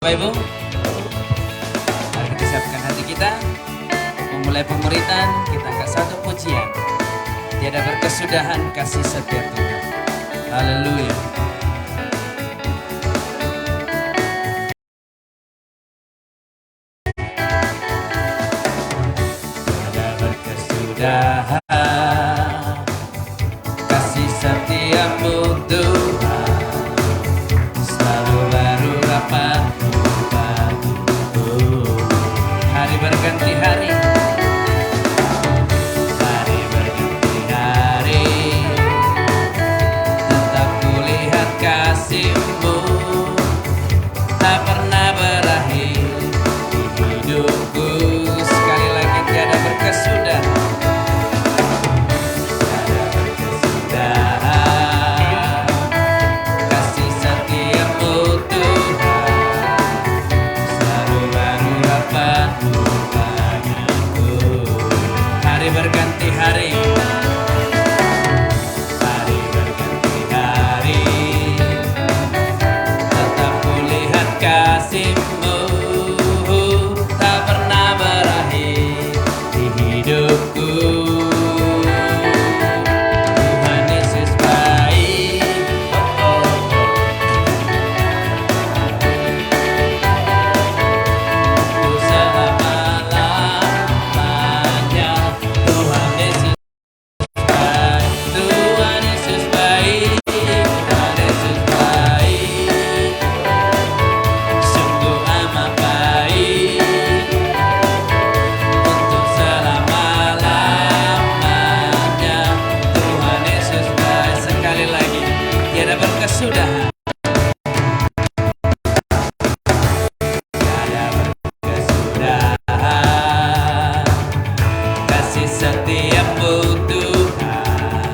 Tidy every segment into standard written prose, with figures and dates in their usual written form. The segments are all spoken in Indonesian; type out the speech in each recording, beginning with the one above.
Bapak Ibu, mari kita siapkan hati kita. Memulai pemuritan, kita angkat satu pujian. Tiada berkesudahan kasih setia Tuhan. Haleluya. Tiada berkesudahan kasih setiamu Tuhan. Selalu baru rahmat-Mu bagiku. Hari berganti hari, hari berganti hari, tetap kulihat kasih-Mu tak pernah berakhir di hidupku. Sekali lagi, tiada berkesudahan, tiada berkesudahan kasih setiamu Tuhan. Selalu baru rahmat-Mu bagiku. Hari berganti hari, hari berganti hari, tetap kulihat kasih-Mu tak pernah berakhir di hidupku. Tuhan Yesus baik, untuk selama-lamanya. Tuhan Yesus baik, Tuhan Yesus baik, Tuhan Yesus baik, sungguh amat baik, untuk selama-lamanya. Tuhan Yesus baik. Sekali lagi, tiada berkesudahan, tiada berkesudahan kasih setiamu Tuhan.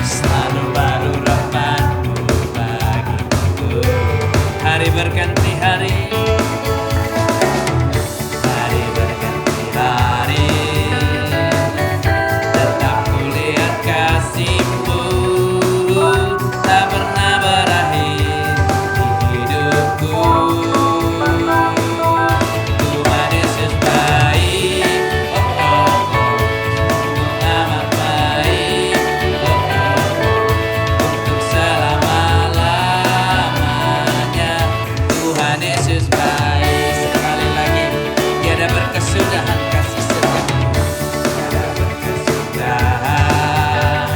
Selalu baru rahmat-Mu bagiku. Hari berganti hari, hari berganti hari, tetap kulihat kasih-Mu tak pernah berakhir di hidupku. Tuhan Yesus baik, sungguh amat baik, untuk selama-lamanya. Tuhan Yesus baik. Sekali lagi, tiada berkesudahan kasih setiamu, tiada berkesudahan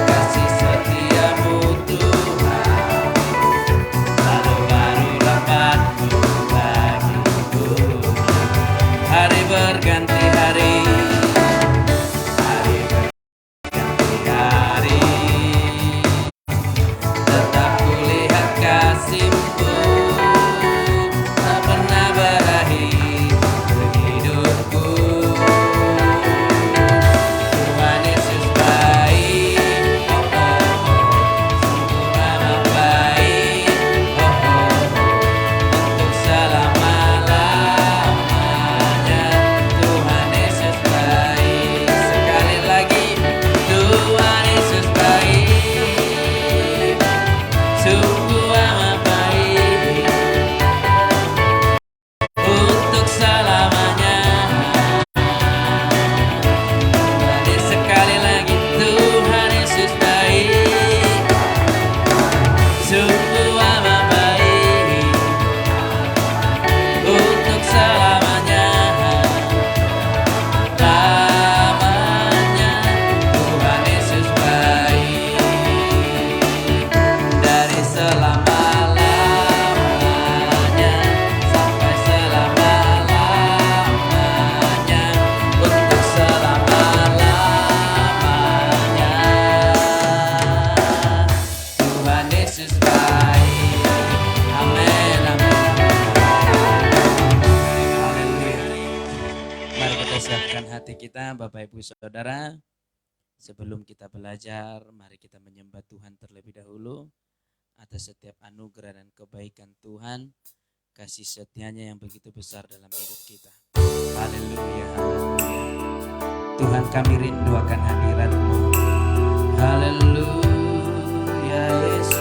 kasih setiamu Tuhan. Selalu baru rahmat-Mu bagiku. Hari berganti hari, hari berganti hari, tetap kulihat kasih-Mu tak pernah berakhir di hidupku. Tuhan Yesus baik, sungguh amat baik, untuk selama-lamanya. Tuhan Yesus baik. Sekali lagi, Tuhan Yesus baik, sungguh amat baik, untuk selamanya. Sekali lagi, Tuhan Yesus baik, sungguh amat baik, untuk selamanya. Lamanya Tuhan Yesus baik, dari selama-lamanya sampai selama-lamanya, untuk selama-lamanya. Tuhan Yesus baik. Amin, amin. Haleluya. Mari kita siapkan hati kita, Bapak Ibu Saudara. Sebelum kita belajar, mari kita menyembah Tuhan terlebih dahulu atas setiap anugerah dan kebaikan Tuhan, kasih setianya yang begitu besar dalam hidup kita. Haleluya, haleluya. Tuhan, kami rindu akan hadirat-Mu. Haleluya Yesus.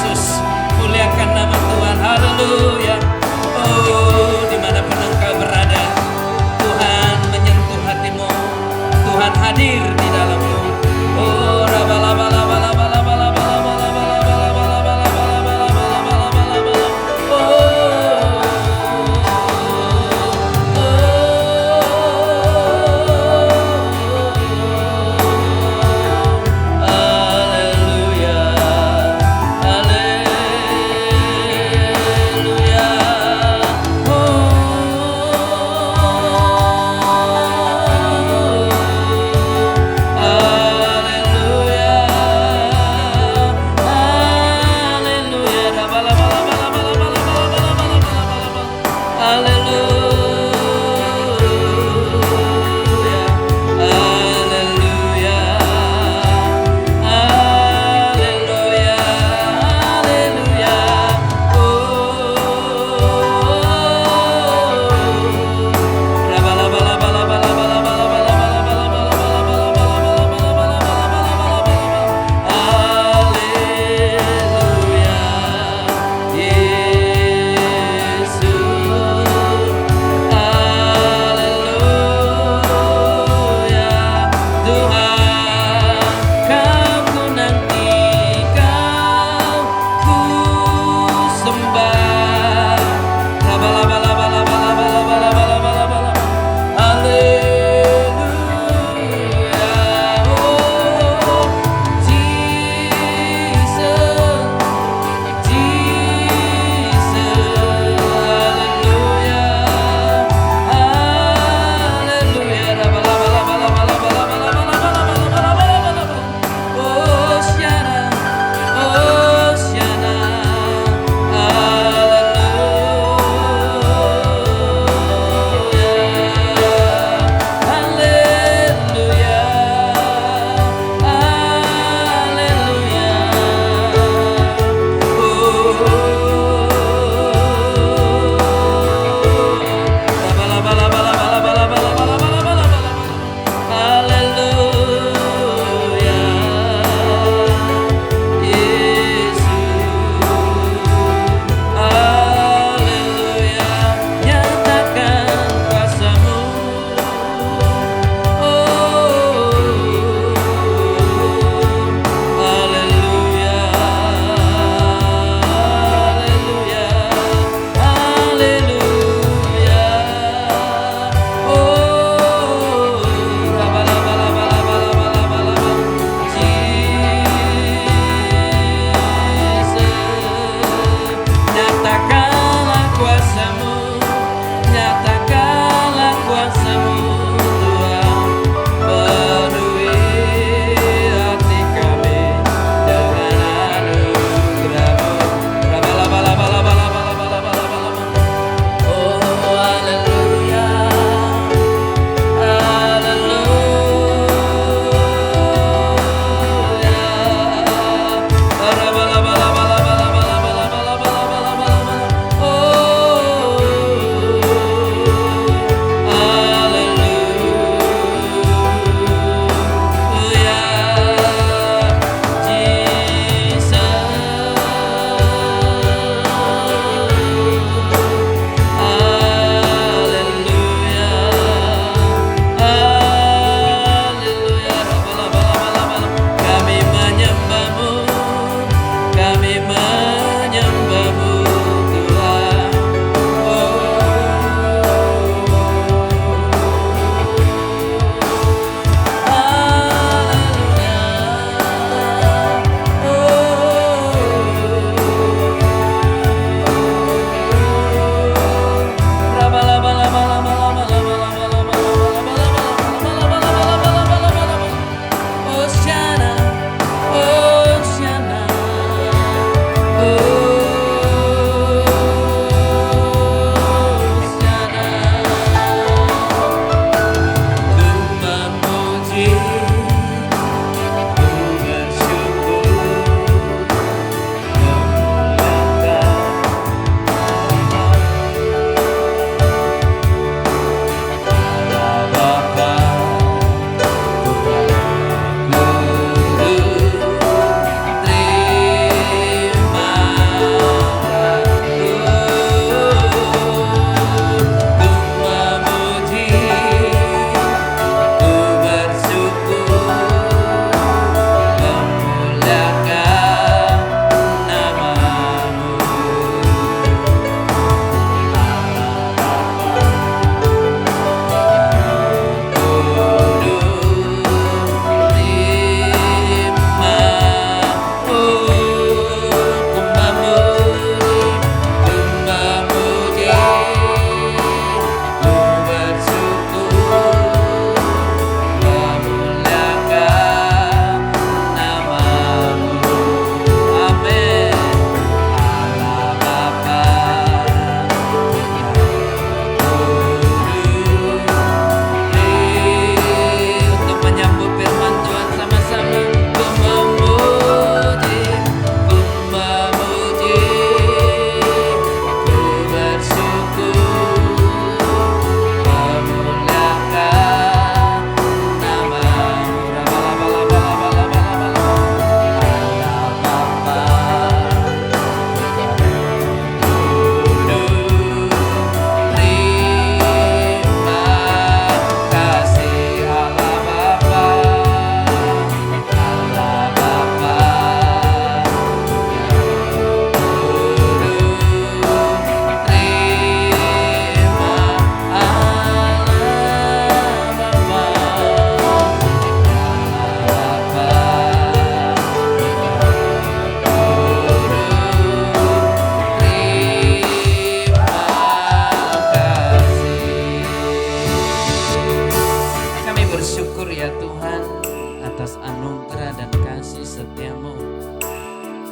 Yesus. Muliakan nama Tuhan. Haleluya. Oh, dimanapun engkau berada, Tuhan menyentuh hatimu. Tuhan hadir di dalammu. Oh,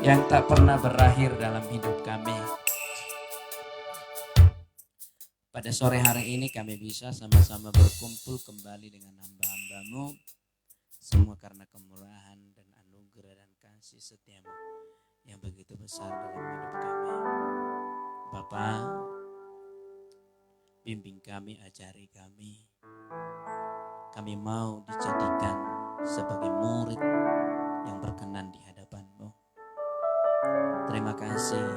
yang tak pernah berakhir dalam hidup kami. Pada sore hari ini kami bisa sama-sama berkumpul kembali dengan hamba-hambamu. Semua karena kemurahan dan anugerah dan kasih setiamu yang begitu besar dalam hidup kami. Bapa, bimbing kami, ajari kami. Kami mau dijadikan sebagai murid yang berkenan di hadapan-Mu. Terima kasih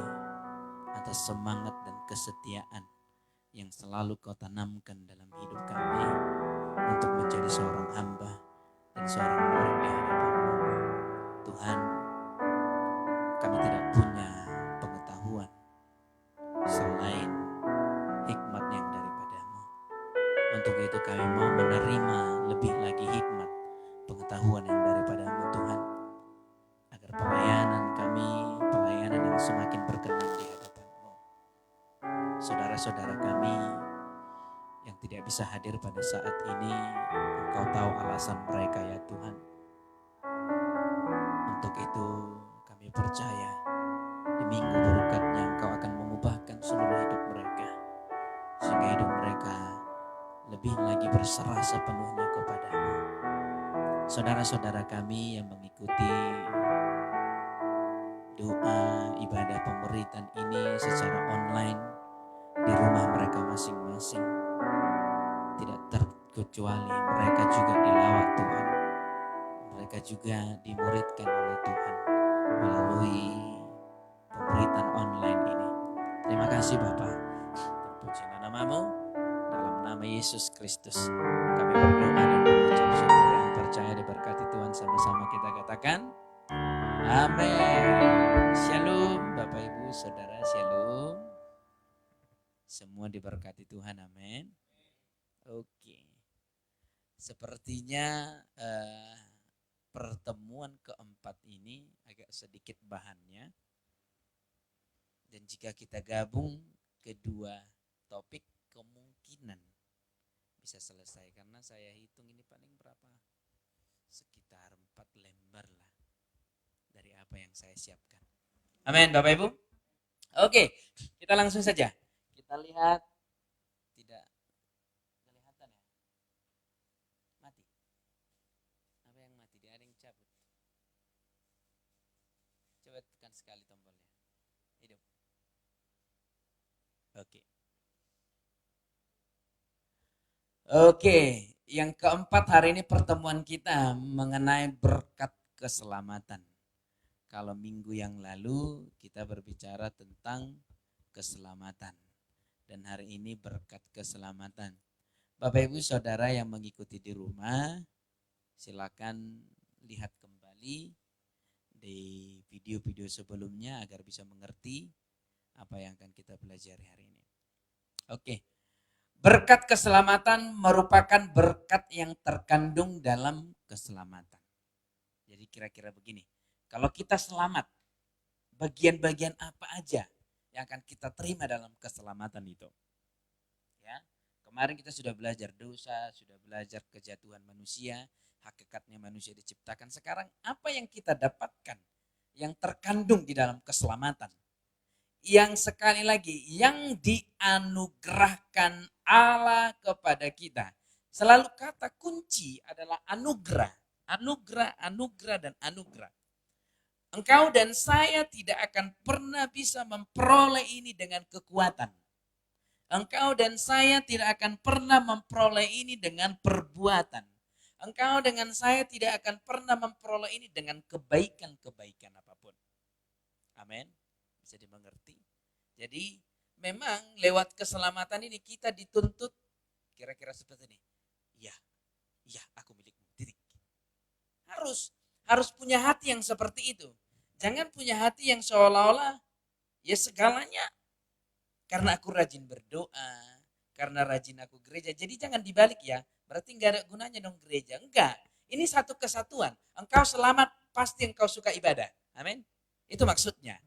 atas semangat dan kesetiaan yang selalu Kau tanamkan dalam hidup kami untuk menjadi seorang hamba dan seorang murid di hadapan-Mu. Tuhan, kami tidak punya pengetahuan selain hikmat yang daripada-Mu. Untuk itu kami mau menerima lebih lagi hikmat, pengetahuan yang daripada-Mu Tuhan. Agar pelayanan kami, pelayanan yang semakin berkenan di hadapan-Mu. Saudara-saudara kami yang tidak bisa hadir pada saat ini, Engkau tahu alasan mereka ya Tuhan. Untuk itu kami percaya di minggu berukatnya Engkau akan mengubahkan seluruh hidup mereka. Sehingga hidup mereka lebih lagi berserah sepenuhnya kepada-Mu. Saudara-saudara kami yang mengikuti doa ibadah pemberitaan ini secara online di rumah mereka masing-masing, tidak terkecuali mereka juga dilawat Tuhan, mereka juga dimuridkan oleh Tuhan melalui pemberitaan online ini. Terima kasih Bapa, terpujilah nama-Mu, dalam nama Yesus Kristus kami berdoa dan mengucap syukur dan percaya diberkati Tuhan. Sama-sama kita katakan amin. Shalom Bapak Ibu Saudara, shalom. Semua diberkati Tuhan, amin. Oke. Sepertinya pertemuan keempat ini agak sedikit bahannya. Dan jika kita gabung kedua topik, kemungkinan bisa selesai. Karena saya hitung ini paling berapa? Sekitar 4 lembar lah dari apa yang saya siapkan. Amin Bapak Ibu. Oke, kita langsung saja. Kita lihat, tidak kelihatan ya? Mati. Apa yang mati? Dia ada yang cabut. Coba tekan sekali tombolnya. Hidup. Oke, yang keempat hari ini pertemuan kita mengenai berkat keselamatan. Kalau minggu yang lalu kita berbicara tentang keselamatan. Dan hari ini berkat keselamatan. Bapak Ibu Saudara yang mengikuti di rumah, silakan lihat kembali di video-video sebelumnya agar bisa mengerti apa yang akan kita pelajari hari ini. Oke, berkat keselamatan merupakan berkat yang terkandung dalam keselamatan. Jadi kira-kira begini, kalau kita selamat, bagian-bagian apa aja yang akan kita terima dalam keselamatan itu? Ya, kemarin kita sudah belajar dosa, sudah belajar kejatuhan manusia, hakikatnya manusia diciptakan. Sekarang apa yang kita dapatkan yang terkandung di dalam keselamatan? Yang sekali lagi, yang dianugerahkan Allah kepada kita. Selalu kata kunci adalah anugerah. Anugerah, anugerah, dan anugerah. Engkau dan saya tidak akan pernah bisa memperoleh ini dengan kekuatan. Engkau dan saya tidak akan pernah memperoleh ini dengan perbuatan. Engkau dengan saya tidak akan pernah memperoleh ini dengan kebaikan-kebaikan apapun. Amin. Bisa dimengerti. Jadi memang lewat keselamatan ini kita dituntut kira-kira seperti ini. Ya, aku milikmu. Titik. Harus punya hati yang seperti itu. Jangan punya hati yang seolah-olah ya segalanya karena aku rajin berdoa, karena rajin aku gereja. Jadi jangan dibalik ya. Berarti nggak ada gunanya dong gereja. Enggak. Ini satu kesatuan. Engkau selamat pasti engkau suka ibadah. Amin. Itu maksudnya.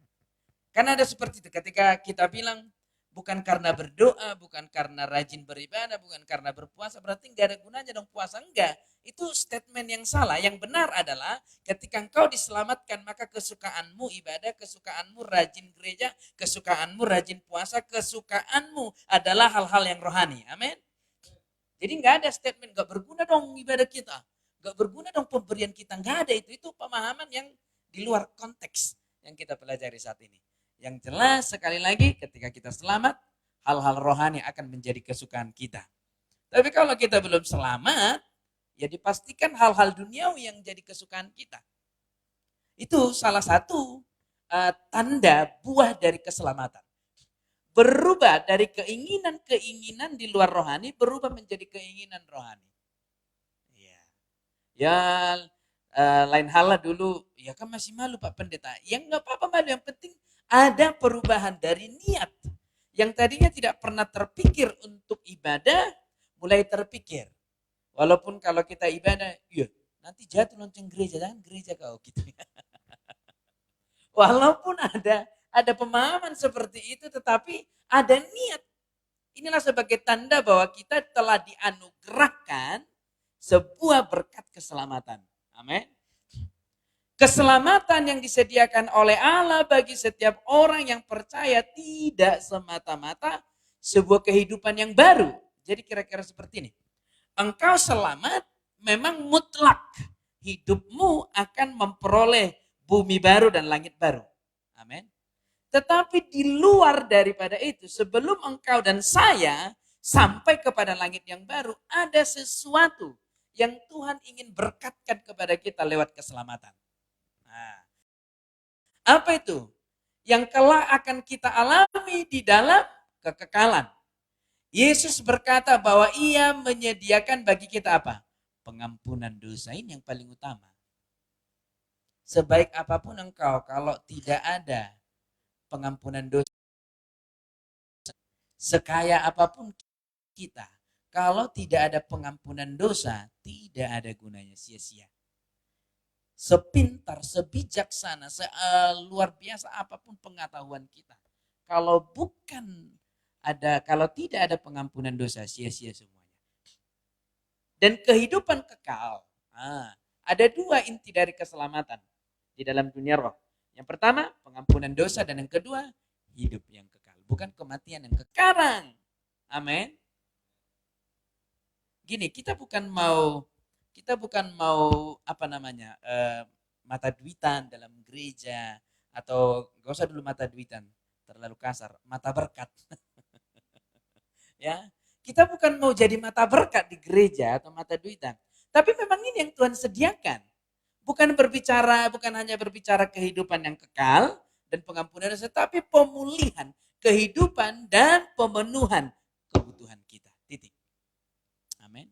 Karena ada seperti itu ketika kita bilang Bukan karena berdoa, bukan karena rajin beribadah, bukan karena berpuasa, berarti nggak ada gunanya dong puasa. Enggak, itu statement yang salah. Yang benar adalah ketika engkau diselamatkan, maka kesukaanmu ibadah, kesukaanmu rajin gereja, kesukaanmu rajin puasa, kesukaanmu adalah hal-hal yang rohani. Amin. Jadi nggak ada statement nggak berguna dong ibadah kita, nggak berguna dong pemberian kita, nggak ada itu. Itu pemahaman yang di luar konteks yang kita pelajari saat ini. Yang jelas sekali lagi ketika kita selamat, hal-hal rohani akan menjadi kesukaan kita. Tapi kalau kita belum selamat, ya dipastikan hal-hal duniawi yang jadi kesukaan kita. Itu salah satu tanda buah dari keselamatan. Berubah dari keinginan-keinginan di luar rohani, berubah menjadi keinginan rohani. Ya lain hal lah dulu, ya kan masih malu Pak Pendeta. Yang nggak apa-apa malu, yang penting ada perubahan dari niat. Yang tadinya tidak pernah terpikir untuk ibadah, mulai terpikir. Walaupun kalau kita ibadah, iya nanti jatuh lonceng gereja, jangan gereja kau gitu. Walaupun ada pemahaman seperti itu, tetapi ada niat. Inilah sebagai tanda bahwa kita telah dianugerahkan sebuah berkat keselamatan. Amin. Keselamatan yang disediakan oleh Allah bagi setiap orang yang percaya tidak semata-mata sebuah kehidupan yang baru. Jadi kira-kira seperti ini. Engkau selamat memang mutlak. Hidupmu akan memperoleh bumi baru dan langit baru. Amin. Tetapi di luar daripada itu, sebelum engkau dan saya sampai kepada langit yang baru, ada sesuatu yang Tuhan ingin berkatkan kepada kita lewat keselamatan. Nah, apa itu? Yang kelak akan kita alami di dalam kekekalan. Yesus berkata bahwa ia menyediakan bagi kita apa? Pengampunan dosa. Ini yang paling utama. Sebaik apapun engkau, kalau tidak ada pengampunan dosa, sekaya apapun kita, kalau tidak ada pengampunan dosa, tidak ada gunanya, sia-sia. Sepintar, sebijaksana, luar biasa apapun pengetahuan kita, kalau tidak ada pengampunan dosa, sia-sia semuanya. Dan kehidupan kekal, ada dua inti dari keselamatan di dalam dunia roh. Yang pertama, pengampunan dosa, dan yang kedua, hidup yang kekal, bukan kematian yang kekal. Amin. Gini, kita bukan mau mata duitan dalam gereja, atau gak usah dulu mata duitan, terlalu kasar, mata berkat. Ya, kita bukan mau jadi mata berkat di gereja atau mata duitan, tapi memang ini yang Tuhan sediakan. Bukan hanya berbicara kehidupan yang kekal dan pengampunan dosa, tapi pemulihan kehidupan dan pemenuhan kebutuhan kita. Titik. Amin.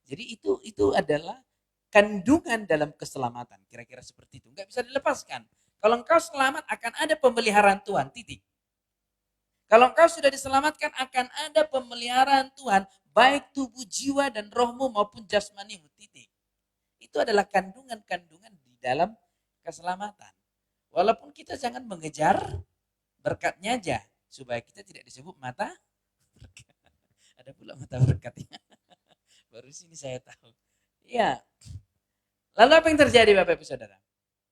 Jadi itu adalah kandungan dalam keselamatan. Kira-kira seperti itu. Nggak bisa dilepaskan. Kalau engkau selamat, akan ada pemeliharaan Tuhan. Titik. Kalau engkau sudah diselamatkan, akan ada pemeliharaan Tuhan. Baik tubuh, jiwa, dan rohmu maupun jasmanimu. Titik. Itu adalah kandungan-kandungan di dalam keselamatan. Walaupun kita jangan mengejar berkatnya aja. Supaya kita tidak disebut mata berkat. Ada pula mata berkatnya. Baru sini saya tahu. Ya. Lalu apa yang terjadi Bapak Ibu Saudara?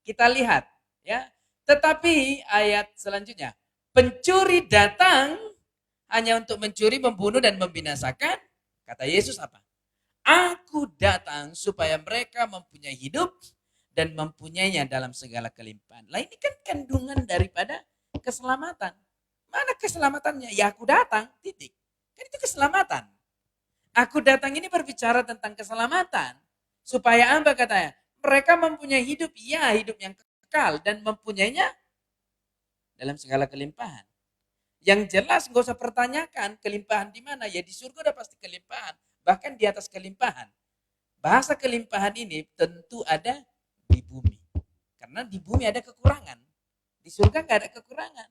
Kita lihat ya. Tetapi ayat selanjutnya, pencuri datang hanya untuk mencuri, membunuh, dan membinasakan. Kata Yesus apa? Aku datang supaya mereka mempunyai hidup dan mempunyainya dalam segala kelimpahan. Lah ini kan kandungan daripada keselamatan. Mana keselamatannya? Ya aku datang, titik. Kan itu keselamatan. Aku datang ini berbicara tentang keselamatan. Supaya apa katanya? Mereka mempunyai hidup, ya hidup yang kekal, dan mempunyainya dalam segala kelimpahan. Yang jelas gak usah pertanyakan kelimpahan di mana. Ya di surga udah pasti kelimpahan. Bahkan di atas kelimpahan. Bahasa kelimpahan ini tentu ada di bumi. Karena di bumi ada kekurangan. Di surga gak ada kekurangan.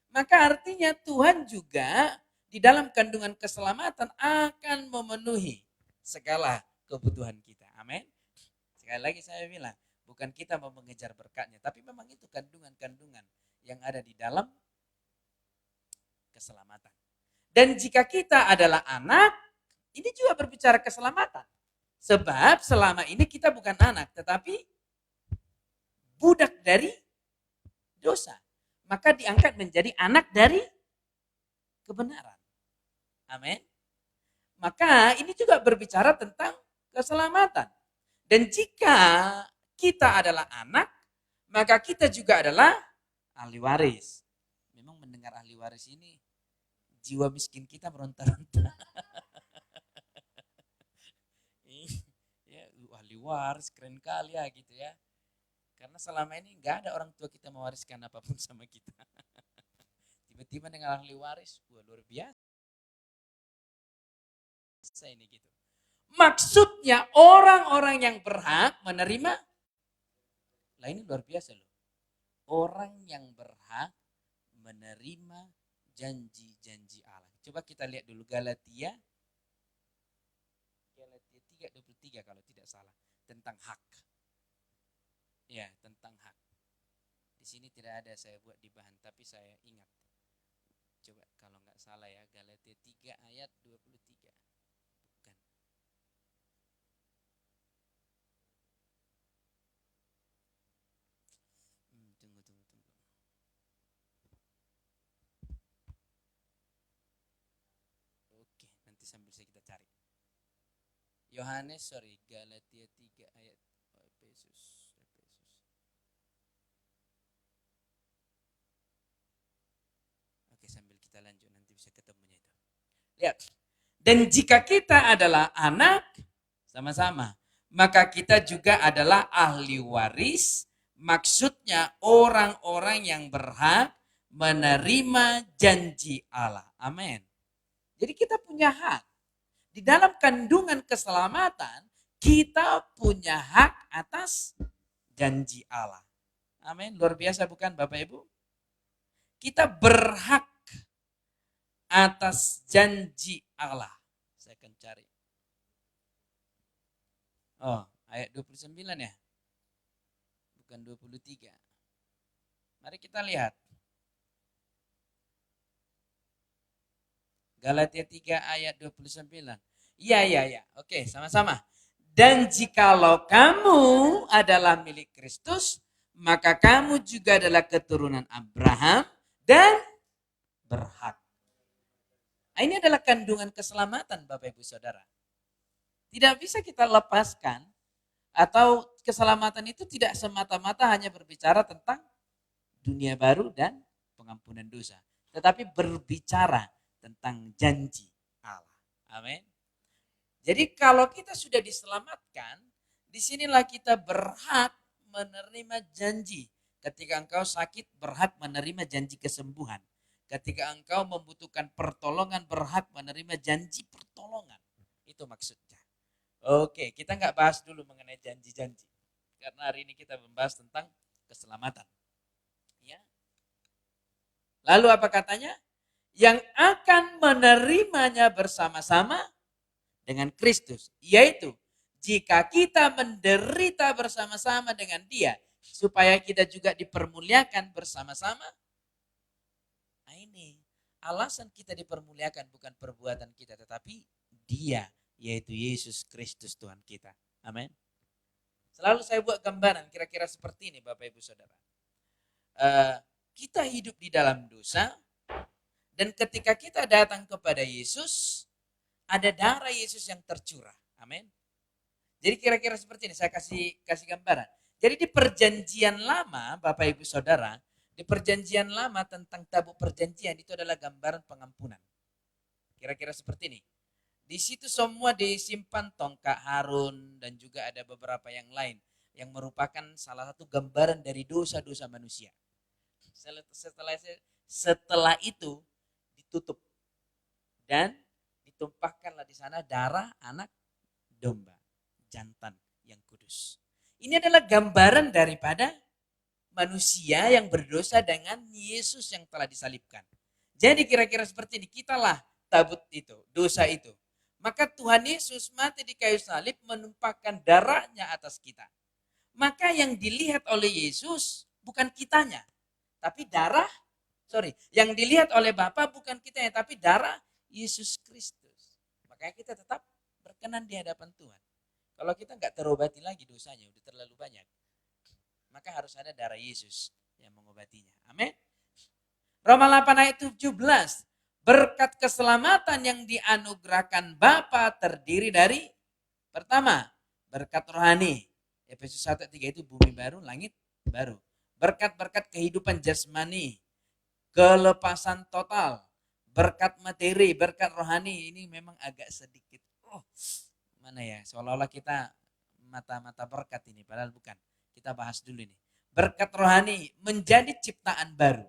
Maka artinya Tuhan juga di dalam kandungan keselamatan akan memenuhi segala kebutuhan kita. Amin. Sekali lagi saya bilang, bukan kita mau mengejar berkatnya, tapi memang itu kandungan-kandungan yang ada di dalam keselamatan. Dan jika kita adalah anak, ini juga berbicara keselamatan. Sebab selama ini kita bukan anak, tetapi budak dari dosa. Maka diangkat menjadi anak dari kebenaran. Amin. Maka ini juga berbicara tentang keselamatan. Dan jika kita adalah anak, maka kita juga adalah ahli waris. Memang mendengar ahli waris ini, jiwa miskin kita meronta-ronta. Ya, ahli waris keren kali ya gitu ya. Karena selama ini nggak ada orang tua kita mewariskan apapun sama kita. Tiba-tiba dengan ahli waris, luar biasa ini gitu. Maksudnya orang-orang yang berhak menerima, lah ini luar biasa loh. Orang yang berhak menerima janji-janji Allah. Coba kita lihat dulu Galatia 3:23 kalau tidak salah, tentang hak. Ya, tentang hak. Di sini tidak ada saya buat di bahan, tapi saya ingat. Coba kalau nggak salah ya, Galatia 3 ayat 23. Bukan. Tunggu. Oke, nanti sambil kita cari. Galatia 3 ayat Efesus. Oke, sambil kita lanjut nanti bisa ketemunya itu. Lihat. Dan jika kita adalah anak, sama-sama, maka kita juga adalah ahli waris, maksudnya orang-orang yang berhak menerima janji Allah. Amin. Jadi kita punya hak. Di dalam kandungan keselamatan, kita punya hak atas janji Allah. Amin. Luar biasa bukan Bapak Ibu? Kita berhak atas janji Allah. Saya akan cari. Oh, ayat 29 ya. Bukan 23. Mari kita lihat. Galatia 3 ayat 29. Iya. Oke, sama-sama. Dan jikalau kamu adalah milik Kristus, maka kamu juga adalah keturunan Abraham dan berhak. Nah, ini adalah kandungan keselamatan Bapak Ibu Saudara. Tidak bisa kita lepaskan, atau keselamatan itu tidak semata-mata hanya berbicara tentang dunia baru dan pengampunan dosa. Tetapi berbicara tentang janji Allah. Amin. Jadi kalau kita sudah diselamatkan, disinilah kita berhak menerima janji. Ketika engkau sakit, berhak menerima janji kesembuhan. Ketika engkau membutuhkan pertolongan, berhak menerima janji pertolongan. Itu maksudnya. Oke, kita nggak bahas dulu mengenai janji-janji. Karena hari ini kita membahas tentang keselamatan. Ya. Lalu apa katanya? Yang akan menerimanya bersama-sama dengan Kristus. Yaitu, jika kita menderita bersama-sama dengan Dia, supaya kita juga dipermuliakan bersama-sama. Nah ini, alasan kita dipermuliakan bukan perbuatan kita, tetapi Dia, yaitu Yesus Kristus Tuhan kita. Amin. Selalu saya buat gambaran kira-kira seperti ini Bapak Ibu Saudara. Kita hidup di dalam dosa, dan ketika kita datang kepada Yesus, ada darah Yesus yang tercurah. Amin. Jadi kira-kira seperti ini, saya kasih gambaran. Jadi di perjanjian lama, Bapak Ibu Saudara, di perjanjian lama tentang tabut perjanjian itu adalah gambaran pengampunan. Kira-kira seperti ini. Di situ semua disimpan tongkat Harun dan juga ada beberapa yang lain yang merupakan salah satu gambaran dari dosa-dosa manusia. Setelah itu ditutup dan ditumpahkanlah di sana darah anak domba jantan yang kudus. Ini adalah gambaran daripada manusia yang berdosa dengan Yesus yang telah disalibkan. Jadi kira-kira seperti ini, kitalah tabut itu, dosa itu. Maka Tuhan Yesus mati di kayu salib menumpahkan darahnya atas kita. Maka yang dilihat oleh Yesus bukan kitanya, tapi darah Yang dilihat oleh Bapa bukan kita, tapi darah Yesus Kristus. Makanya kita tetap berkenan di hadapan Tuhan. Kalau kita nggak terobati lagi dosanya, udah terlalu banyak, maka harus ada darah Yesus yang mengobatinya. Amin. Roma 8 ayat 17. Berkat keselamatan yang dianugerahkan Bapa terdiri dari pertama, berkat rohani. Efesus 1:3 itu bumi baru, langit baru. Berkat-berkat kehidupan jasmani, kelepasan total, berkat materi, berkat rohani. Ini memang agak sedikit. Mana ya? Seolah-olah kita mata-mata berkat ini, padahal bukan. Kita bahas dulu ini. Berkat rohani, menjadi ciptaan baru.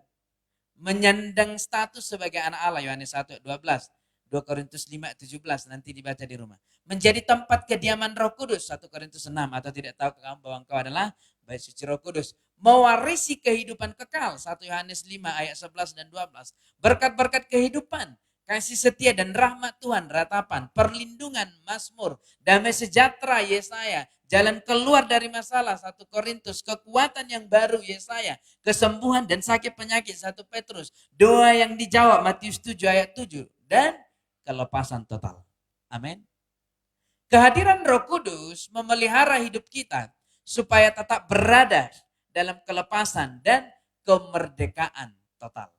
Menyandang status sebagai anak Allah, Yohanes 1:12, 2 Korintus 5:17, nanti dibaca di rumah. Menjadi tempat kediaman Roh Kudus, 1 Korintus 6, atau tidak tahu kamu bahwa engkau adalah bait suci Roh Kudus. Mewarisi kehidupan kekal, 1 Yohanes 5 ayat 11 dan 12. Berkat-berkat kehidupan, kasih setia dan rahmat Tuhan, ratapan, perlindungan, Mazmur, damai sejahtera, Yesaya, jalan keluar dari masalah, 1 Korintus, kekuatan yang baru, Yesaya, kesembuhan dan sakit penyakit, 1 Petrus, doa yang dijawab, Matius 7 ayat 7, dan kelepasan total. Amin. Kehadiran Roh Kudus memelihara hidup kita supaya tetap berada dalam kelepasan dan kemerdekaan total.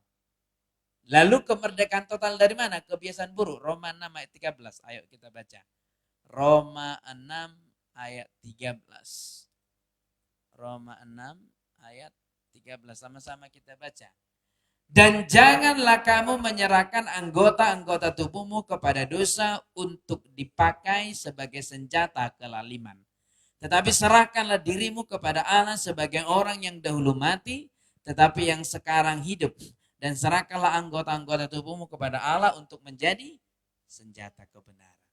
Lalu kemerdekaan total dari mana? Kebiasaan buruk. Roma 6 ayat 13. Ayo kita baca. Roma 6 ayat 13. Roma 6 ayat 13. Sama-sama kita baca. Dan janganlah kamu menyerahkan anggota-anggota tubuhmu kepada dosa untuk dipakai sebagai senjata kelaliman. Tetapi serahkanlah dirimu kepada Allah sebagai orang yang dahulu mati, tetapi yang sekarang hidup. Dan serahkanlah anggota-anggota tubuhmu kepada Allah untuk menjadi senjata kebenaran.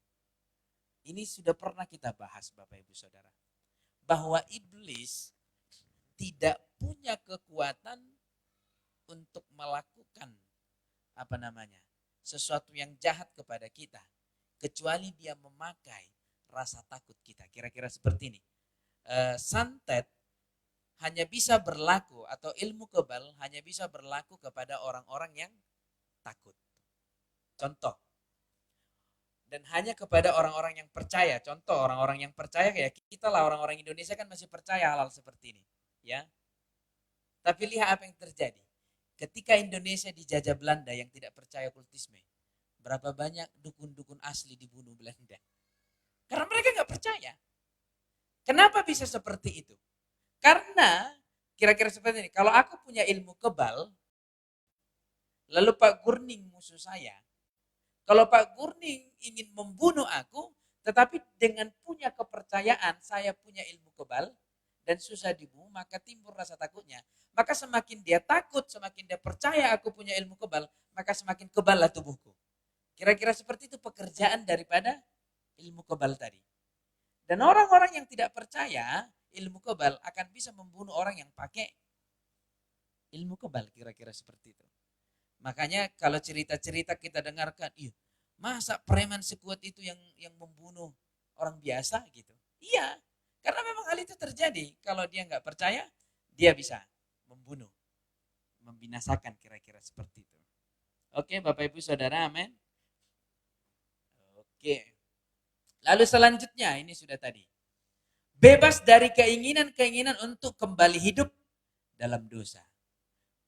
Ini sudah pernah kita bahas, Bapak Ibu Saudara. Bahwa iblis tidak punya kekuatan untuk melakukan sesuatu yang jahat kepada kita, kecuali dia memakai rasa takut kita. Kira-kira seperti ini. Santet hanya bisa berlaku, atau ilmu kebal hanya bisa berlaku kepada orang-orang yang takut. Contoh. Dan hanya kepada orang-orang yang percaya. Contoh, orang-orang yang percaya kayak kita lah, orang-orang Indonesia kan masih percaya hal-hal seperti ini. Ya. Tapi lihat apa yang terjadi. Ketika Indonesia dijajah Belanda yang tidak percaya okultisme, berapa banyak dukun-dukun asli dibunuh Belanda? Karena mereka nggak percaya. Kenapa bisa seperti itu? Karena kira-kira seperti ini. Kalau aku punya ilmu kebal, lalu Pak Gurning musuh saya. Kalau Pak Gurning ingin membunuh aku, tetapi dengan punya kepercayaan saya punya ilmu kebal dan susah dibunuh, maka timbul rasa takutnya. Maka semakin dia takut, semakin dia percaya aku punya ilmu kebal, maka semakin keballah tubuhku. Kira-kira seperti itu pekerjaan daripada ilmu kebal tadi. Dan orang-orang yang tidak percaya ilmu kebal akan bisa membunuh orang yang pakai ilmu kebal, kira-kira seperti itu. Makanya kalau cerita-cerita kita dengarkan, masa preman sekuat itu yang membunuh orang biasa gitu. Iya, karena memang hal itu terjadi. Kalau dia nggak percaya, dia bisa membunuh, membinasakan, kira-kira seperti itu. Oke, Bapak Ibu Saudara, amin. Oke. Lalu selanjutnya, ini sudah tadi. Bebas dari keinginan-keinginan untuk kembali hidup dalam dosa.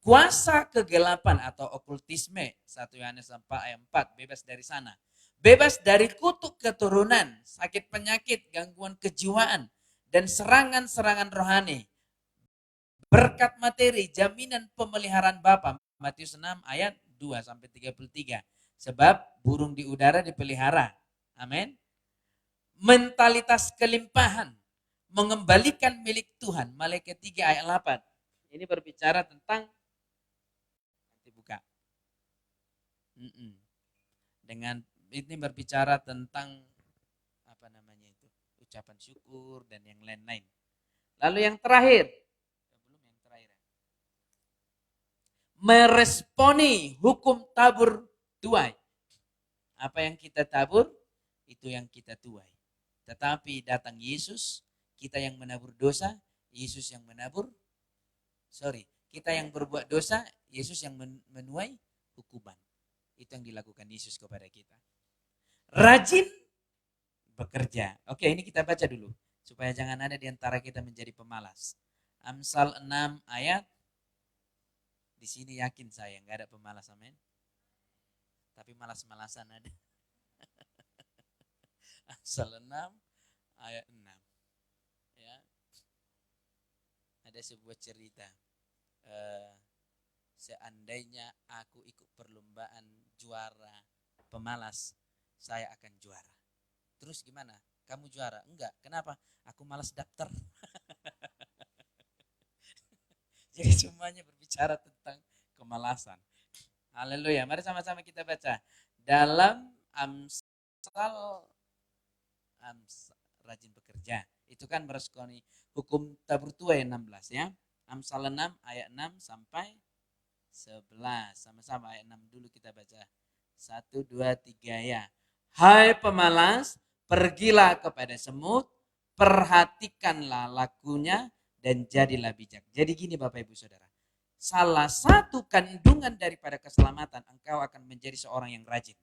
Kuasa kegelapan atau okultisme, 1 Yohanes 4 ayat 4, bebas dari sana. Bebas dari kutuk keturunan, sakit penyakit, gangguan kejiwaan, dan serangan-serangan rohani. Berkat materi, jaminan pemeliharaan Bapa, Matius 6 ayat 2-33. Sebab burung di udara dipelihara. Amin. Mentalitas kelimpahan, mengembalikan milik Tuhan, Maleakhi 3 ayat 8. Ini berbicara tentang, nanti buka. Dengan ini berbicara tentang ucapan syukur dan yang lain-lain. Lalu yang terakhir, meresponi hukum tabur tuai. Apa yang kita tabur, itu yang kita tuai. Tetapi datang Yesus, kita yang menabur dosa, Yesus yang menabur, kita yang berbuat dosa, Yesus yang menuai hukuman. Itu yang dilakukan Yesus kepada kita. Rajin bekerja. Oke, ini kita baca dulu. Supaya jangan ada di antara kita menjadi pemalas. Amsal 6 ayat. Di sini yakin saya nggak ada pemalas, amin. Tapi malas-malasan ada. Amsal 6 ayat 6. Ya. Ada sebuah cerita. Seandainya aku ikut perlombaan juara pemalas, saya akan juara. Terus gimana? Kamu juara? Enggak. Kenapa? Aku malas daftar. Jadi semuanya berbicara tentang kemalasan. Haleluya. Mari sama-sama kita baca. Dalam Amsal rajin bekerja. Itu kan meresponi hukum tabur tua yang 16 ya. Amsal 6 ayat 6 sampai 11. Sama-sama ayat 6 dulu kita baca. 1, 2, 3 ya. Hai pemalas, pergilah kepada semut, perhatikanlah lakunya dan jadilah bijak. Jadi gini Bapak Ibu Saudara. Salah satu kandungan daripada keselamatan, engkau akan menjadi seorang yang rajin.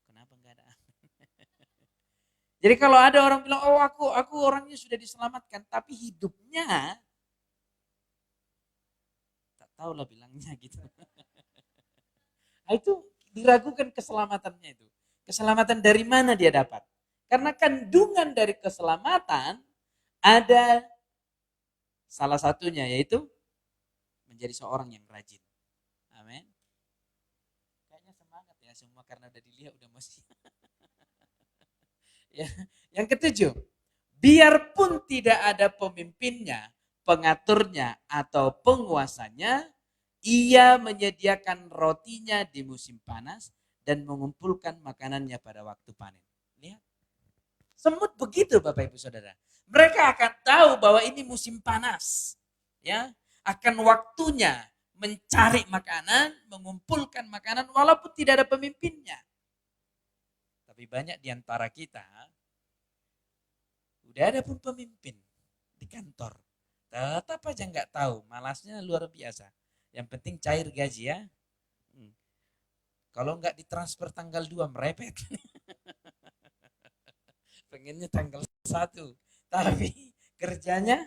Kenapa enggak ada? Jadi kalau ada orang bilang, oh aku orangnya sudah diselamatkan, tapi hidupnya tak tahu lah bilangnya gitu. Nah, itu diragukan keselamatannya itu. Keselamatan dari mana dia dapat? Karena kandungan dari keselamatan ada salah satunya yaitu menjadi seorang yang rajin. Amin. Kayaknya semangat ya semua karena udah dilihat udah mesti. Ya, yang ketujuh, biarpun tidak ada pemimpinnya, pengaturnya atau penguasanya, ia menyediakan rotinya di musim panas dan mengumpulkan makanannya pada waktu panen. Lihat. Semut begitu Bapak Ibu Saudara. Mereka akan tahu bahwa ini musim panas. Ya, akan waktunya mencari makanan, mengumpulkan makanan walaupun tidak ada pemimpinnya. Tapi banyak di antara kita udah ada pun pemimpin di kantor. Tetap aja nggak tahu, malasnya luar biasa. Yang penting cair gaji ya. Kalau nggak ditransfer tanggal 2 merepet. Pengennya tanggal 1. Tapi kerjanya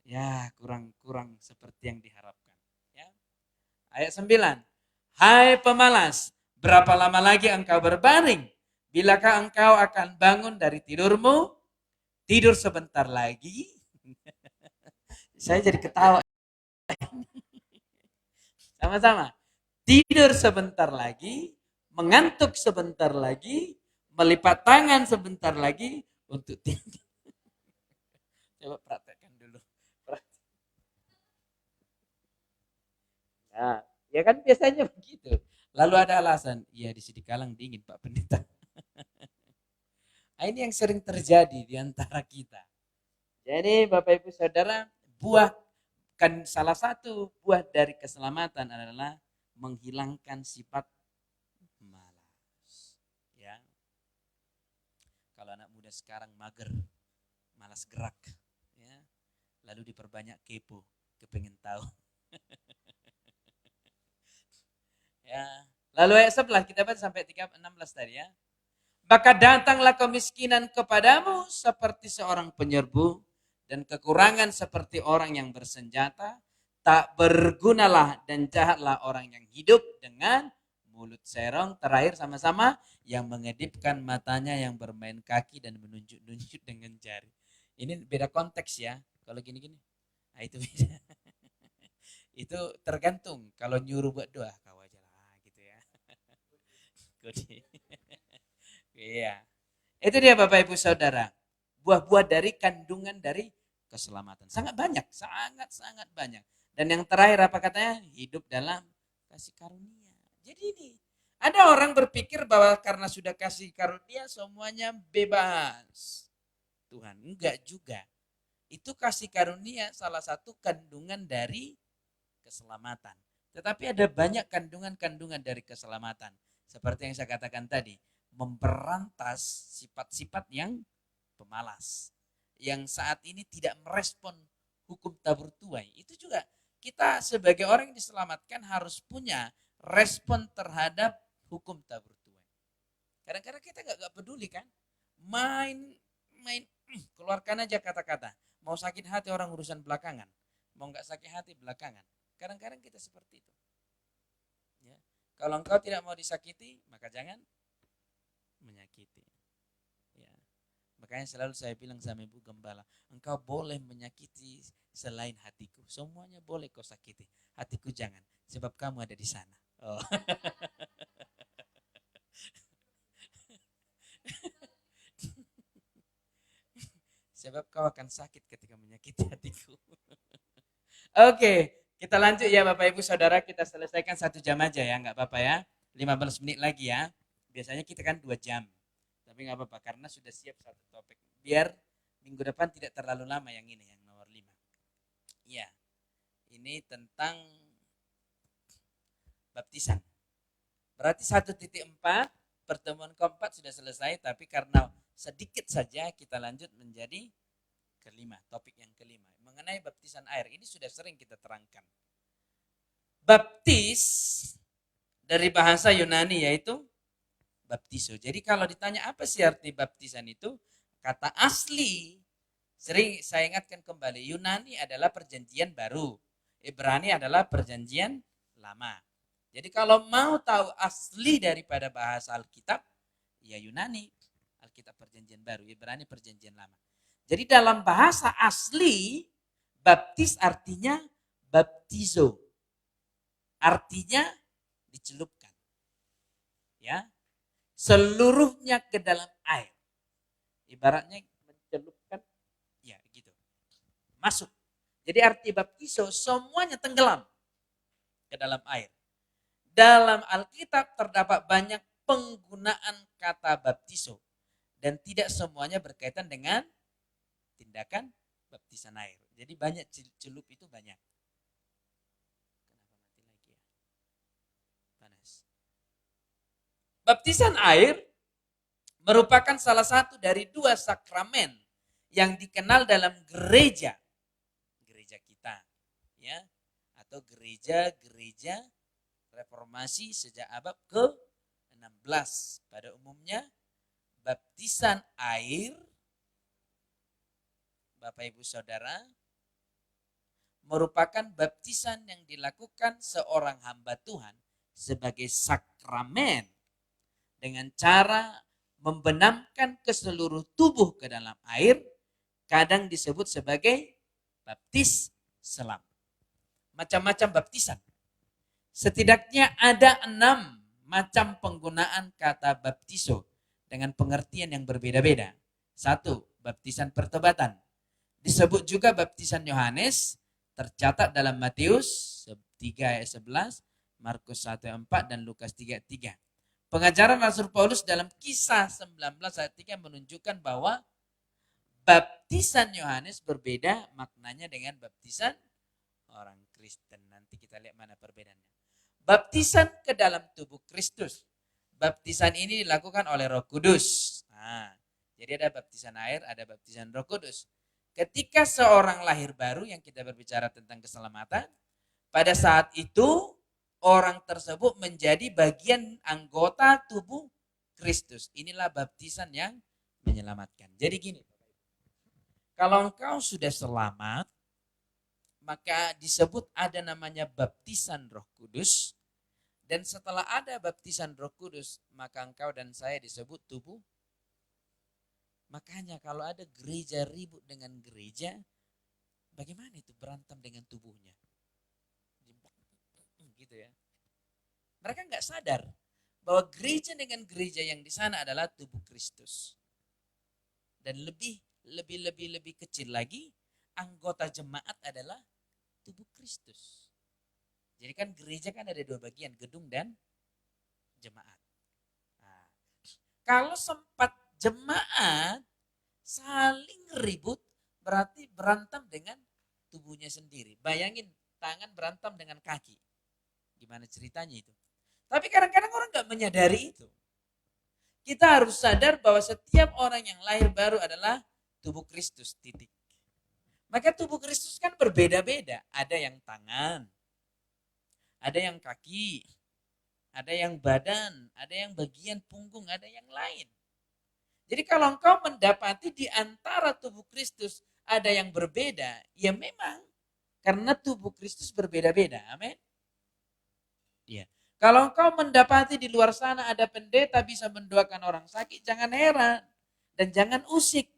ya kurang seperti yang diharapkan. Ya. Ayat 9. Hai pemalas, berapa lama lagi engkau berbaring? Bilakah engkau akan bangun dari tidurmu? Tidur sebentar lagi. Saya jadi ketawa. Sama-sama. Tidur sebentar lagi, mengantuk sebentar lagi, melipat tangan sebentar lagi untuk tidur. Coba praktekkan dulu. Nah, ya kan biasanya begitu. Lalu ada alasan, ya di sini kalang dingin Pak Pendeta. Nah, ini yang sering terjadi di antara kita. Jadi Bapak Ibu Saudara, salah satu buah dari keselamatan adalah menghilangkan sifat malas. Ya. Kalau anak muda sekarang mager, malas gerak, ya. Lalu diperbanyak kepo, kepengen tahu. Ya. Lalu ayat 11 kita baca sampai 16 tadi ya. Maka datanglah kemiskinan kepadamu seperti seorang penyerbu dan kekurangan seperti orang yang bersenjata. Tak bergunalah dan jahatlah orang yang hidup dengan mulut serong. Terakhir sama-sama yang mengedipkan matanya, yang bermain kaki dan menunjuk-nunjuk dengan jari. Ini beda konteks ya. Kalau gini-gini, nah itu beda. Itu tergantung. Kalau nyuruh buat doa, kau aja lah gitu ya. Iya. Itu dia Bapak Ibu Saudara. Buah-buah dari kandungan dari keselamatan. Sangat banyak, sangat banyak. Dan yang terakhir apa katanya? Hidup dalam kasih karunia. Jadi ini, ada orang berpikir bahwa karena sudah kasih karunia semuanya bebas. Tuhan, enggak juga. Itu kasih karunia salah satu kandungan dari keselamatan. Tetapi ada banyak kandungan-kandungan dari keselamatan. Seperti yang saya katakan tadi, memberantas sifat-sifat yang pemalas. Yang saat ini tidak merespon hukum tabur tuai. Itu juga kita sebagai orang yang diselamatkan harus punya respon terhadap hukum tabur tuai. Kadang-kadang kita nggak peduli kan, main keluarkan aja kata-kata. Mau sakit hati orang urusan belakangan, mau nggak sakit hati belakangan. Kadang-kadang kita seperti itu. Ya. Kalau engkau tidak mau disakiti, maka jangan menyakiti. Ya. Makanya selalu saya bilang sama Ibu Gembala, engkau boleh menyakiti selain hatiku. Semuanya boleh kau sakiti. Hatiku jangan, sebab kamu ada di sana. Oh. Sebab kau akan sakit ketika menyakiti hatiku. Oke, kita lanjut ya Bapak Ibu Saudara, kita selesaikan 1 jam aja ya, nggak apa-apa ya. 15 menit lagi ya. Biasanya kita kan 2 jam. Tapi nggak apa-apa karena sudah siap satu topik. Biar minggu depan tidak terlalu lama yang ini, yang nomor 5. Iya. Ini tentang baptisan. Berarti 1.4 pertemuan keempat sudah selesai, tapi karena sedikit saja kita lanjut menjadi kelima, topik yang kelima mengenai baptisan air. Ini sudah sering kita terangkan. Baptis dari bahasa Yunani yaitu baptiso. Jadi kalau ditanya apa sih arti baptisan itu, kata asli sering saya ingatkan kembali, Yunani adalah perjanjian baru, Ibrani adalah perjanjian lama. Jadi kalau mau tahu asli daripada bahasa Alkitab, ya Yunani, Alkitab perjanjian baru, Ibrani perjanjian lama. Jadi dalam bahasa asli, baptis artinya baptizo. Artinya dicelupkan. Ya. Seluruhnya ke dalam air. Ibaratnya mencelupkan, ya gitu. Masuk. Jadi arti baptizo semuanya tenggelam ke dalam air. Dalam Alkitab terdapat banyak penggunaan kata baptiso dan tidak semuanya berkaitan dengan tindakan baptisan air. Jadi banyak celup itu banyak. Kenapa mati lagi ya? Panas. Baptisan air merupakan salah satu dari 2 sakramen yang dikenal dalam gereja kita, ya, atau gereja reformasi sejak abad ke-16. Pada umumnya baptisan air, Bapak Ibu Saudara, merupakan baptisan yang dilakukan seorang hamba Tuhan sebagai sakramen dengan cara membenamkan ke seluruh tubuh ke dalam air, kadang disebut sebagai baptis selam. Macam-macam baptisan. Setidaknya ada 6 macam penggunaan kata baptiso dengan pengertian yang berbeda-beda. 1. Baptisan pertobatan. Disebut juga baptisan Yohanes, tercatat dalam Matius 3 ayat 11, Markus 1 ayat 4, dan Lukas 3 ayat 3. Pengajaran Rasul Paulus dalam Kisah 19 ayat 3 menunjukkan bahwa baptisan Yohanes berbeda maknanya dengan baptisan orang Kristen. Nanti kita lihat mana perbedaannya. Baptisan ke dalam tubuh Kristus. Baptisan ini dilakukan oleh Roh Kudus. Jadi ada baptisan air, ada baptisan Roh Kudus. Ketika seorang lahir baru, yang kita berbicara tentang keselamatan, pada saat itu orang tersebut menjadi bagian anggota tubuh Kristus. Inilah baptisan yang menyelamatkan. Jadi gini, kalau engkau sudah selamat, maka disebut ada namanya baptisan Roh Kudus. Dan setelah ada baptisan Roh Kudus, maka engkau dan saya disebut tubuh. Makanya kalau ada gereja ribut dengan gereja, bagaimana itu berantem dengan tubuhnya? Gitu ya. Mereka nggak sadar bahwa gereja dengan gereja yang di sana adalah tubuh Kristus. Dan lebih kecil lagi, anggota jemaat adalah tubuh Kristus. Jadi kan gereja kan ada 2 bagian, gedung dan jemaat. Nah, kalau sempat jemaat saling ribut, berarti berantem dengan tubuhnya sendiri. Bayangin tangan berantem dengan kaki. Gimana ceritanya itu? Tapi kadang-kadang orang nggak menyadari itu. Kita harus sadar bahwa setiap orang yang lahir baru adalah tubuh Kristus, titik. Maka tubuh Kristus kan berbeda-beda. Ada yang tangan, ada yang kaki, ada yang badan, ada yang bagian punggung, ada yang lain. Jadi kalau engkau mendapati di antara tubuh Kristus ada yang berbeda, ya memang karena tubuh Kristus berbeda-beda. Amin. Ya. Kalau engkau mendapati di luar sana ada pendeta bisa mendoakan orang sakit, jangan heran dan jangan usik.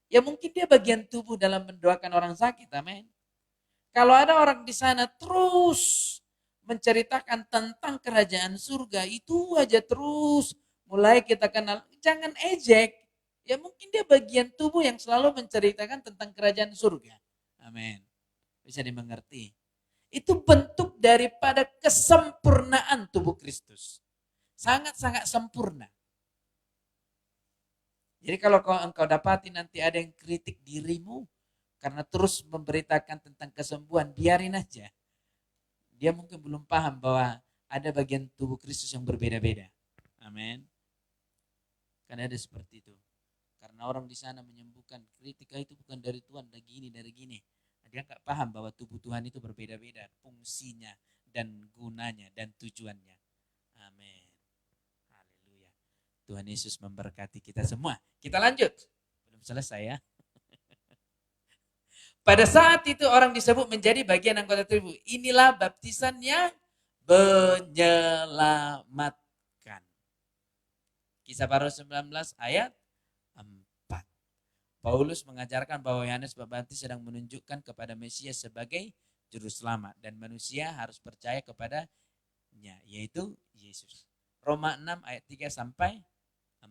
Ya mungkin dia bagian tubuh dalam mendoakan orang sakit. Amin. Kalau ada orang di sana terus menceritakan tentang kerajaan surga, itu aja terus mulai kita kenal, jangan ejek. Ya mungkin dia bagian tubuh yang selalu menceritakan tentang kerajaan surga. Amin. Bisa dimengerti. Itu bentuk daripada kesempurnaan tubuh Kristus. Sangat-sangat sempurna. Jadi kalau engkau dapati nanti ada yang kritik dirimu, karena terus memberitakan tentang kesembuhan, biarin aja. Dia mungkin belum paham bahwa ada bagian tubuh Kristus yang berbeda-beda. Amin. Karena ada seperti itu. Karena orang di sana menyembuhkan kritik itu bukan dari Tuhan, dari gini. Dia nggak paham bahwa tubuh Tuhan itu berbeda-beda fungsinya dan gunanya dan tujuannya. Amin. Haleluya. Tuhan Yesus memberkati kita semua. Kita lanjut. Belum selesai ya. Pada saat itu orang disebut menjadi bagian anggota tubuh. Inilah baptisan yang menyelamatkan. Kisah Para Rasul 19 ayat 4. Paulus mengajarkan bahwa Yohanes Pembaptis sedang menunjukkan kepada Mesias sebagai juru selamat. Dan manusia harus percaya kepadanya, yaitu Yesus. Roma 6 ayat 3 sampai 4.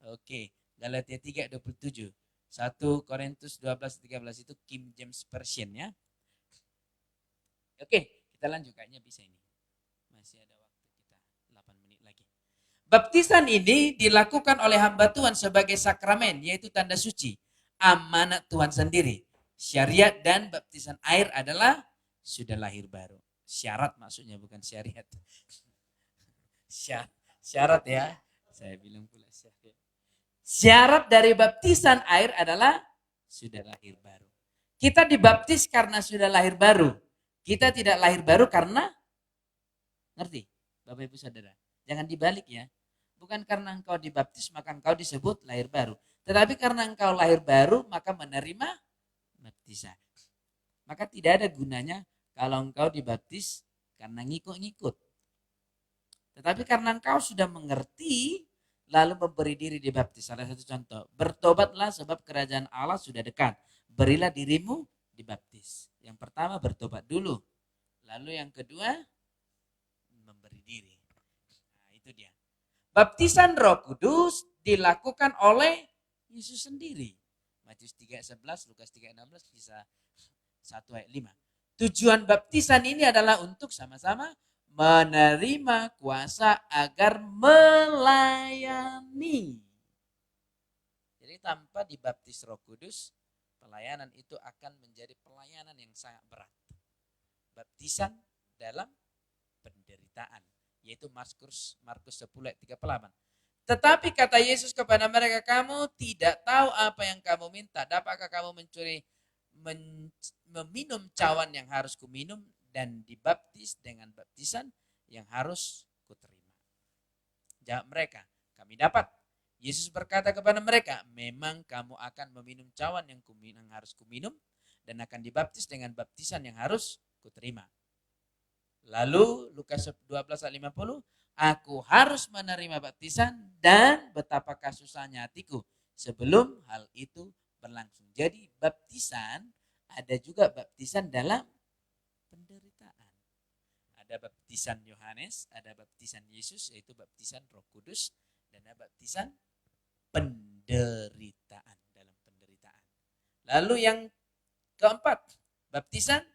Oke, Galatia 3 ayat 27. 1 Korintus 12-13 itu King James Version ya. Oke, kita lanjut, kayaknya bisa ini. Masih ada waktu kita 8 menit lagi. Baptisan ini dilakukan oleh hamba Tuhan sebagai sakramen, yaitu tanda suci, amanat Tuhan sendiri. Syariat dan baptisan air adalah sudah lahir baru. Syarat maksudnya, bukan syariat. Syarat ya. Saya bilang pula syariat. Syarat dari baptisan air adalah sudah lahir baru. Kita dibaptis karena sudah lahir baru. Kita tidak lahir baru karena, ngerti Bapak Ibu Saudara? Jangan dibalik ya. Bukan karena engkau dibaptis maka engkau disebut lahir baru. Tetapi karena engkau lahir baru maka menerima baptisan. Maka tidak ada gunanya kalau engkau dibaptis karena ngikut-ngikut. Tetapi karena engkau sudah mengerti, lalu memberi diri dibaptis. Salah satu contoh, bertobatlah sebab kerajaan Allah sudah dekat. Berilah dirimu dibaptis. Yang pertama bertobat dulu. Lalu yang kedua memberi diri. Nah, itu dia. Baptisan Roh Kudus dilakukan oleh Yesus sendiri. Matius 3:11, Lukas 3:16, Kisah 1 ayat 5. Tujuan baptisan ini adalah untuk sama-sama menerima kuasa agar melayani. Jadi tanpa dibaptis Roh Kudus, pelayanan itu akan menjadi pelayanan yang sangat berat. Baptisan dalam penderitaan, yaitu Markus 10 ayat 38. Tetapi kata Yesus kepada mereka, kamu tidak tahu apa yang kamu minta. Dapatkah kamu meminum cawan yang harus kuminum dan dibaptis dengan baptisan yang harus kuterima? Jawab mereka, kami dapat. Yesus berkata kepada mereka, memang kamu akan meminum cawan yang harus kuminum dan akan dibaptis dengan baptisan yang harus kuterima. Lalu Lukas 12 ayat 50, aku harus menerima baptisan dan betapakah susahnya hatiku sebelum hal itu berlangsung. Jadi baptisan, ada juga baptisan dalam penderitaan. Ada baptisan Yohanes, ada baptisan Yesus, yaitu baptisan Roh Kudus, dan ada baptisan penderitaan, dalam penderitaan. Lalu yang keempat, baptisan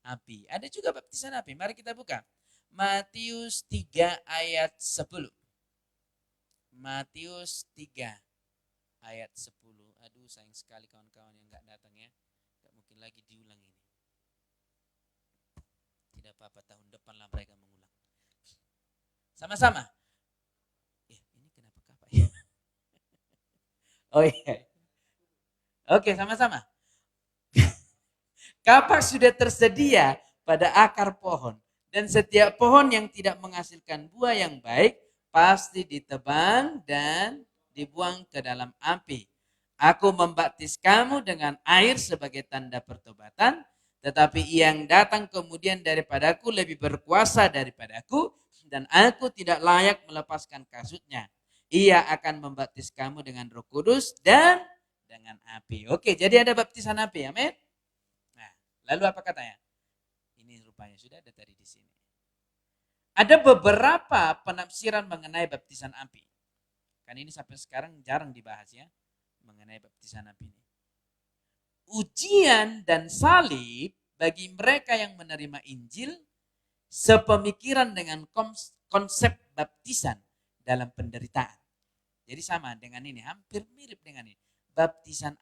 api. Ada juga baptisan api. Mari kita buka. Matius 3 ayat 10. Matius 3 ayat 10. Aduh, sayang sekali kawan-kawan yang enggak datang ya. Enggak mungkin lagi diulang ini. Tidak apa-apa, tahun depan lah mereka mengulang. Sama-sama. Ini kenapa kapak ya? Oh iya. Oke, sama-sama. Kapak sudah tersedia pada akar pohon. Dan setiap pohon yang tidak menghasilkan buah yang baik pasti ditebang dan dibuang ke dalam api. Aku membaptis kamu dengan air sebagai tanda pertobatan, tetapi yang datang kemudian daripadaku lebih berkuasa daripadaku, dan aku tidak layak melepaskan kasutnya. Ia akan membaptis kamu dengan Roh Kudus dan dengan api. Oke, jadi ada baptisan api, amin. Nah, lalu apa katanya? Ini rupanya sudah ada tadi di sini. Ada beberapa penafsiran mengenai baptisan api. Kan ini sampai sekarang jarang dibahas ya, mengenai baptisan api ini. Ujian dan salib bagi mereka yang menerima Injil sepemikiran dengan konsep baptisan dalam penderitaan. Jadi sama dengan ini, hampir mirip dengan ini. Baptisan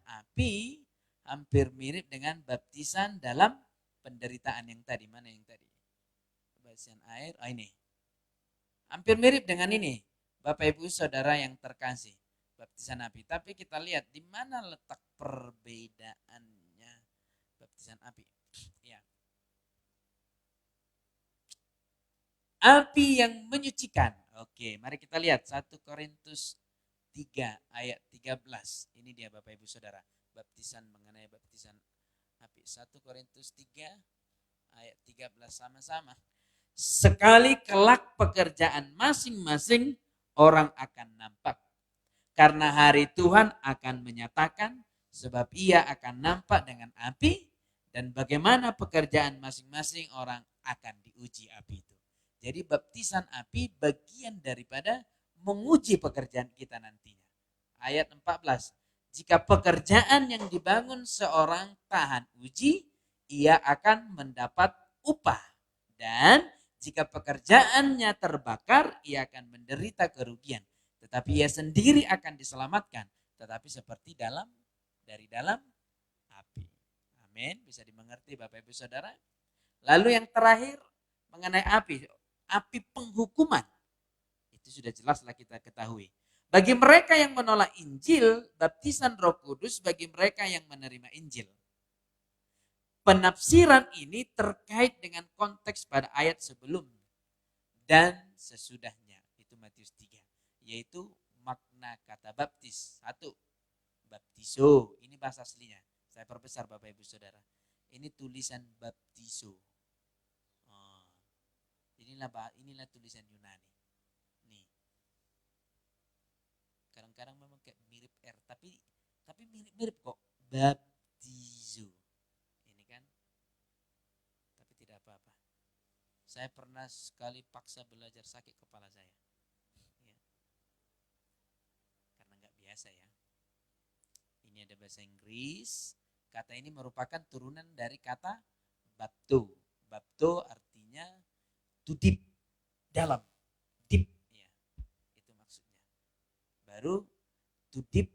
api hampir mirip dengan baptisan dalam penderitaan yang tadi. Mana yang tadi? Baptisan air, ini. Hampir mirip dengan ini. Bapak Ibu Saudara yang terkasih, baptisan api. Tapi kita lihat di mana letak perbedaannya baptisan api. Ya. Api yang menyucikan. Oke, mari kita lihat 1 Korintus 3 ayat 13. Ini dia Bapak Ibu Saudara, baptisan mengenai baptisan api. 1 Korintus 3 ayat 13 sama-sama. Sekali kelak pekerjaan masing-masing orang akan nampak. Karena hari Tuhan akan menyatakan, sebab ia akan nampak dengan api, dan bagaimana pekerjaan masing-masing orang akan diuji api itu. Jadi baptisan api bagian daripada menguji pekerjaan kita nantinya. Ayat 14. Jika pekerjaan yang dibangun seorang tahan uji, ia akan mendapat upah. Dan jika pekerjaannya terbakar, ia akan menderita kerugian. Tetapi ia sendiri akan diselamatkan. Tetapi seperti dari dalam api. Amin. Bisa dimengerti Bapak Ibu Saudara. Lalu yang terakhir mengenai api. Api penghukuman. Itu sudah jelaslah kita ketahui. Bagi mereka yang menolak Injil, baptisan Roh Kudus bagi mereka yang menerima Injil. Penafsiran ini terkait dengan konteks pada ayat sebelum dan sesudahnya. Itu Matius 3. Yaitu makna kata baptis. 1. Baptiso. Ini bahasa aslinya. Saya perbesar Bapak Ibu Saudara. Ini tulisan baptiso. Inilah tulisan Yunani. Nih. Kadang-kadang memang kayak mirip R. Tapi mirip-mirip kok. Baptizo. Saya pernah sekali paksa belajar sakit kepala saya. Ya. Karena nggak biasa ya. Ini ada bahasa Inggris. Kata ini merupakan turunan dari kata bapto. Bapto artinya to deep, dalam. Deep. Ya. Itu maksudnya. Baru to deep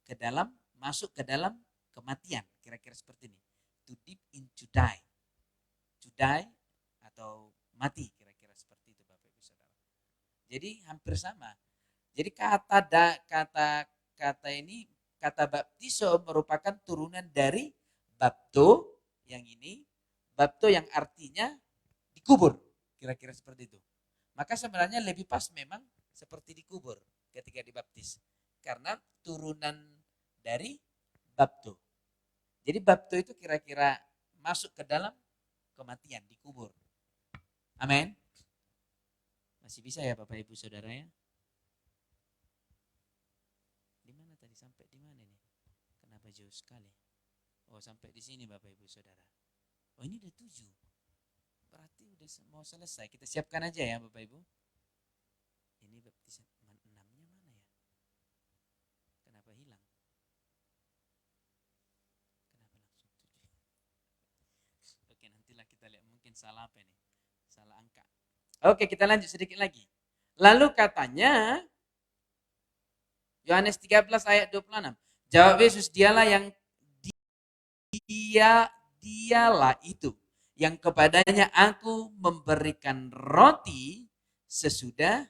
ke dalam, masuk ke dalam kematian. Kira-kira seperti ini. To deep into die. To die atau mati, kira-kira seperti itu Bapak Ibu Saudara. Jadi hampir sama. Jadi kata ini, kata baptiso merupakan turunan dari bapto yang ini, bapto yang artinya dikubur, kira-kira seperti itu. Maka sebenarnya lebih pas memang seperti dikubur ketika dibaptis, karena turunan dari bapto. Jadi bapto itu kira-kira masuk ke dalam kematian, dikubur. Amin. Masih bisa ya Bapak Ibu Saudara ya? Di mana tadi, sampai di mana nih? Kenapa jauh sekali? Oh, sampai di sini Bapak Ibu Saudara. Oh, ini udah 7. Berarti udah mau selesai. Kita siapkan aja ya Bapak Ibu. Ini baptisan 6-nya mana ya? Kenapa hilang? Kenapa langsung 7? Oke, nantilah kita lihat, mungkin salah apa nih? Salah angka. Oke, kita lanjut sedikit lagi. Lalu katanya Yohanes 13 ayat 26. Jawab Yesus, dialah itu yang kepadanya aku memberikan roti sesudah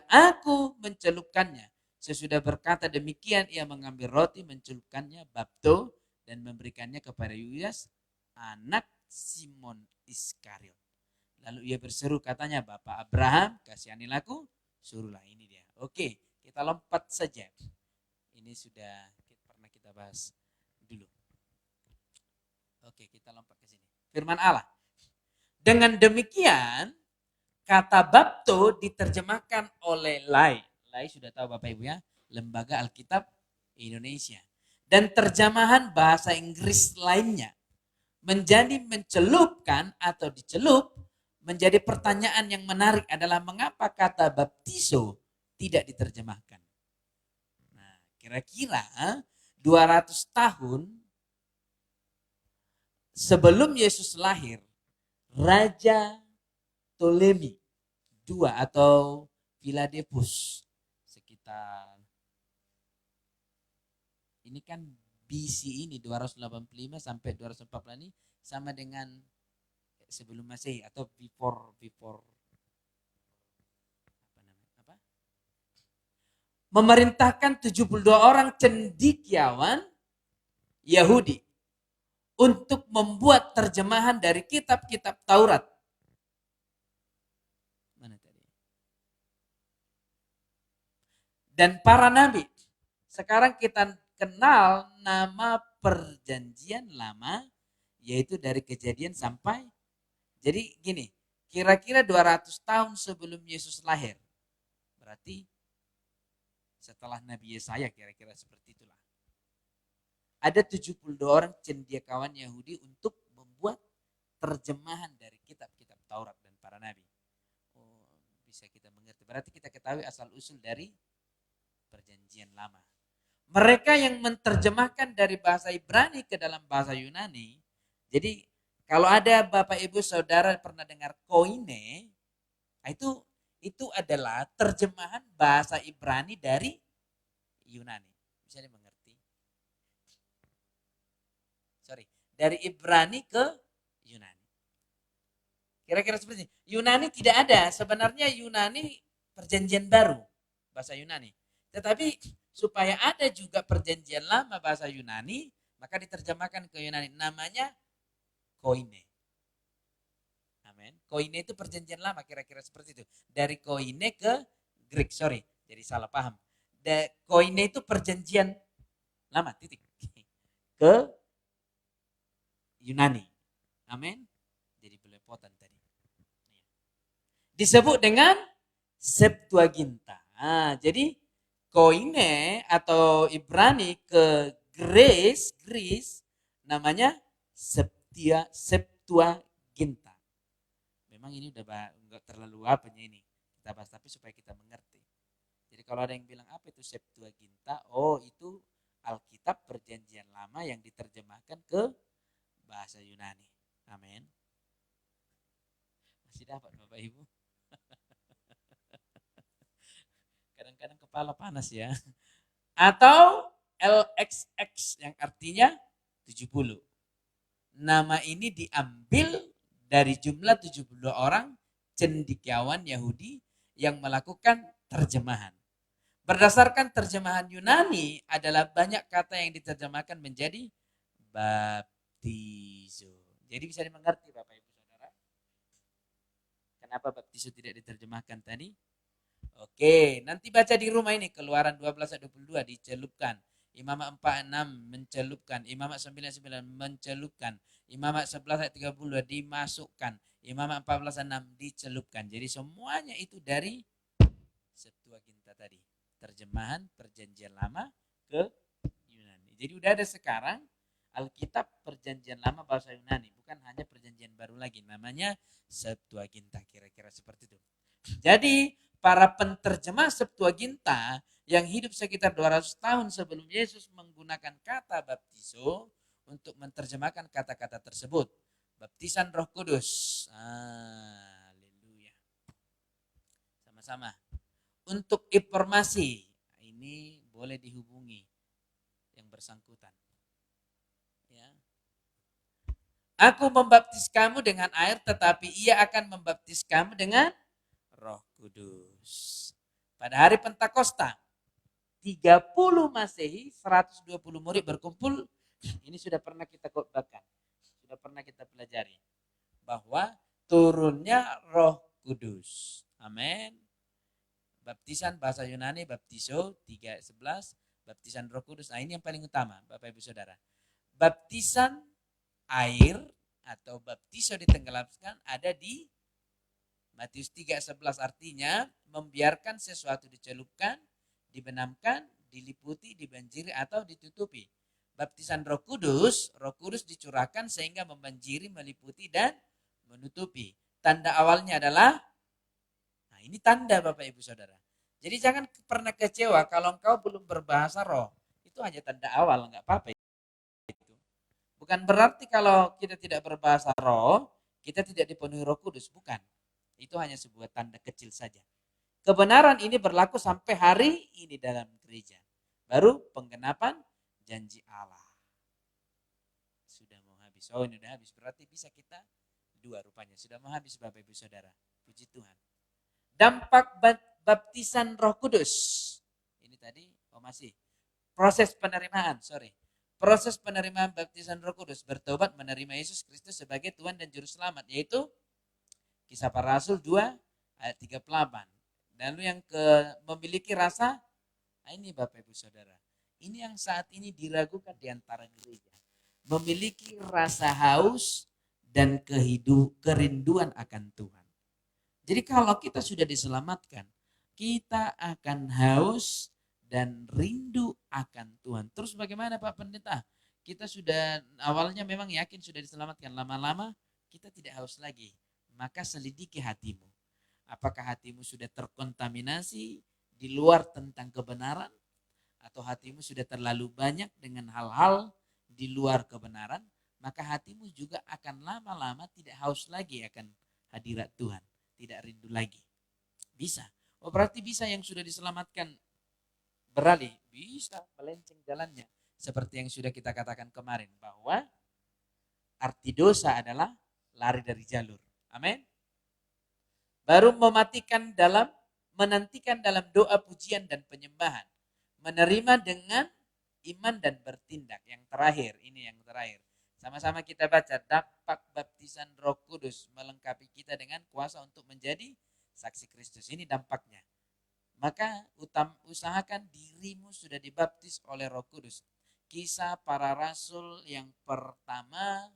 aku mencelupkannya. Sesudah berkata demikian, ia mengambil roti, mencelupkannya, bapto, dan memberikannya kepada Yudas, anak Simon Iskariot. Lalu ia berseru, katanya, Bapak Abraham, kasihanilah aku, suruhlah. Ini dia. Oke, kita lompat saja. Ini sudah pernah kita bahas dulu. Oke, kita lompat ke sini. Firman Allah. Dengan demikian, kata bapto diterjemahkan oleh LAI. LAI sudah tahu Bapak Ibu ya, Lembaga Alkitab Indonesia. Dan terjemahan bahasa Inggris lainnya menjadi mencelupkan atau dicelup. Menjadi pertanyaan yang menarik adalah mengapa kata baptizo tidak diterjemahkan. Nah, kira-kira 200 tahun sebelum Yesus lahir, Raja Ptolemy II atau Philadelphus sekitar ini kan BC ini 285 sampai 240 ini sama dengan sebelum Masehi atau before apa? Memerintahkan 72 orang cendekiawan Yahudi untuk membuat terjemahan dari kitab-kitab Taurat. Mana tadi? Dan para nabi. Sekarang kita kenal nama perjanjian lama yaitu dari Kejadian sampai. Jadi gini, kira-kira 200 tahun sebelum Yesus lahir. Berarti setelah Nabi Yesaya kira-kira seperti itulah. Ada 72 orang cendekiawan Yahudi untuk membuat terjemahan dari kitab-kitab Taurat dan para nabi. Oh, bisa kita mengerti. Berarti kita ketahui asal-usul dari perjanjian lama. Mereka yang menerjemahkan dari bahasa Ibrani ke dalam bahasa Yunani. Jadi kalau ada Bapak Ibu Saudara pernah dengar koine, itu adalah terjemahan bahasa Ibrani dari Yunani. Bisa dimengerti? Dari Ibrani ke Yunani. Kira-kira seperti ini. Yunani tidak ada. Sebenarnya Yunani perjanjian baru, bahasa Yunani. Tetapi supaya ada juga perjanjian lama bahasa Yunani, maka diterjemahkan ke Yunani. Namanya koine. Amin. Koine itu perjanjian lama, kira-kira seperti itu. Dari koine ke Greek, jadi salah paham. Koine itu perjanjian lama, titik. Ke Yunani. Amin. Jadi belepotan tadi. Disebut dengan Septuaginta. Nah, jadi koine atau Ibrani ke Greece namanya Septuaginta. Memang ini udah enggak terlalu apanya ini. Kita bahas tapi supaya kita mengerti. Jadi kalau ada yang bilang apa itu Septuaginta, oh itu Alkitab perjanjian lama yang diterjemahkan ke bahasa Yunani. Amin. Masih dapat Bapak Ibu? Kadang-kadang kepala panas ya. Atau LXX yang artinya 70. Nama ini diambil dari jumlah 72 orang cendekiawan Yahudi yang melakukan terjemahan. Berdasarkan terjemahan Yunani adalah banyak kata yang diterjemahkan menjadi baptizo. Jadi bisa dimengerti Bapak Ibu Saudara. Kenapa baptizo tidak diterjemahkan tadi? Oke, nanti baca di rumah ini Keluaran 12 ayat 22 dicelupkan. Imamat 46 mencelupkan, Imamat 99 mencelupkan, Imamat 11 ayat 32 dimasukkan, Imamat 14 ayat 6 dicelupkan. Jadi semuanya itu dari Septuaginta tadi. Terjemahan perjanjian lama ke Yunani. Jadi udah ada sekarang Alkitab perjanjian lama bahasa Yunani. Bukan hanya perjanjian baru lagi. Namanya Septuaginta. Kira-kira seperti itu. Jadi para penterjemah Septuaginta yang hidup sekitar 200 tahun sebelum Yesus menggunakan kata baptizo untuk menerjemahkan kata-kata tersebut. Baptisan Roh Kudus. Haleluya. Sama-sama. Untuk informasi, ini boleh dihubungi yang bersangkutan. Ya. Aku membaptis kamu dengan air, tetapi ia akan membaptis kamu dengan Roh Kudus. Pada hari Pentakosta, 30 Masehi 120 murid berkumpul. Ini sudah pernah kita khotbahkan, sudah pernah kita pelajari bahwa turunnya Roh Kudus. Amin. Baptisan bahasa Yunani baptiso 3:11, baptisan Roh Kudus. Nah, ini yang paling utama, Bapak Ibu Saudara. Baptisan air atau baptiso ditenggelamkan ada di Matius 3:11, artinya membiarkan sesuatu dicelupkan, dibenamkan, diliputi, dibanjiri atau ditutupi. Baptisan Roh Kudus dicurahkan sehingga membanjiri, meliputi dan menutupi. Tanda awalnya adalah, nah ini tanda Bapak Ibu Saudara. Jadi jangan pernah kecewa kalau engkau belum berbahasa roh. Itu hanya tanda awal, enggak apa-apa itu. Bukan berarti kalau kita tidak berbahasa roh, kita tidak dipenuhi Roh Kudus, bukan. Itu hanya sebuah tanda kecil saja. Kebenaran ini berlaku sampai hari ini dalam gereja. Baru penggenapan janji Allah. Sudah mau habis. Oh, ini sudah habis. Berarti bisa kita dua rupanya. Sudah mau habis Bapak Ibu Saudara. Puji Tuhan. Dampak baptisan Roh Kudus. Ini tadi, masih. Proses penerimaan, Proses penerimaan baptisan Roh Kudus. Bertobat menerima Yesus Kristus sebagai Tuhan dan Juru Selamat. Yaitu Kisah Para Rasul 2 ayat 38. Lalu yang memiliki rasa, nah ini Bapak Ibu Saudara. Ini yang saat ini diragukan di antara gereja. Memiliki rasa haus dan kerinduan akan Tuhan. Jadi kalau kita sudah diselamatkan, kita akan haus dan rindu akan Tuhan. Terus bagaimana Pak Pendeta? Kita sudah awalnya memang yakin sudah diselamatkan. Lama-lama kita tidak haus lagi. Maka selidiki hatimu. Apakah hatimu sudah terkontaminasi di luar tentang kebenaran? Atau hatimu sudah terlalu banyak dengan hal-hal di luar kebenaran? Maka hatimu juga akan lama-lama tidak haus lagi akan hadirat Tuhan. Tidak rindu lagi. Bisa. Oh berarti bisa yang sudah diselamatkan beralih. Bisa melenceng jalannya. Seperti yang sudah kita katakan kemarin. Bahwa arti dosa adalah lari dari jalur. Amin. Baru menantikan dalam doa pujian dan penyembahan. Menerima dengan iman dan bertindak. Yang terakhir, ini yang terakhir. Sama-sama kita baca, dampak baptisan Roh Kudus melengkapi kita dengan kuasa untuk menjadi saksi Kristus. Ini dampaknya. Maka usahakan dirimu sudah dibaptis oleh Roh Kudus. Kisah Para Rasul yang pertama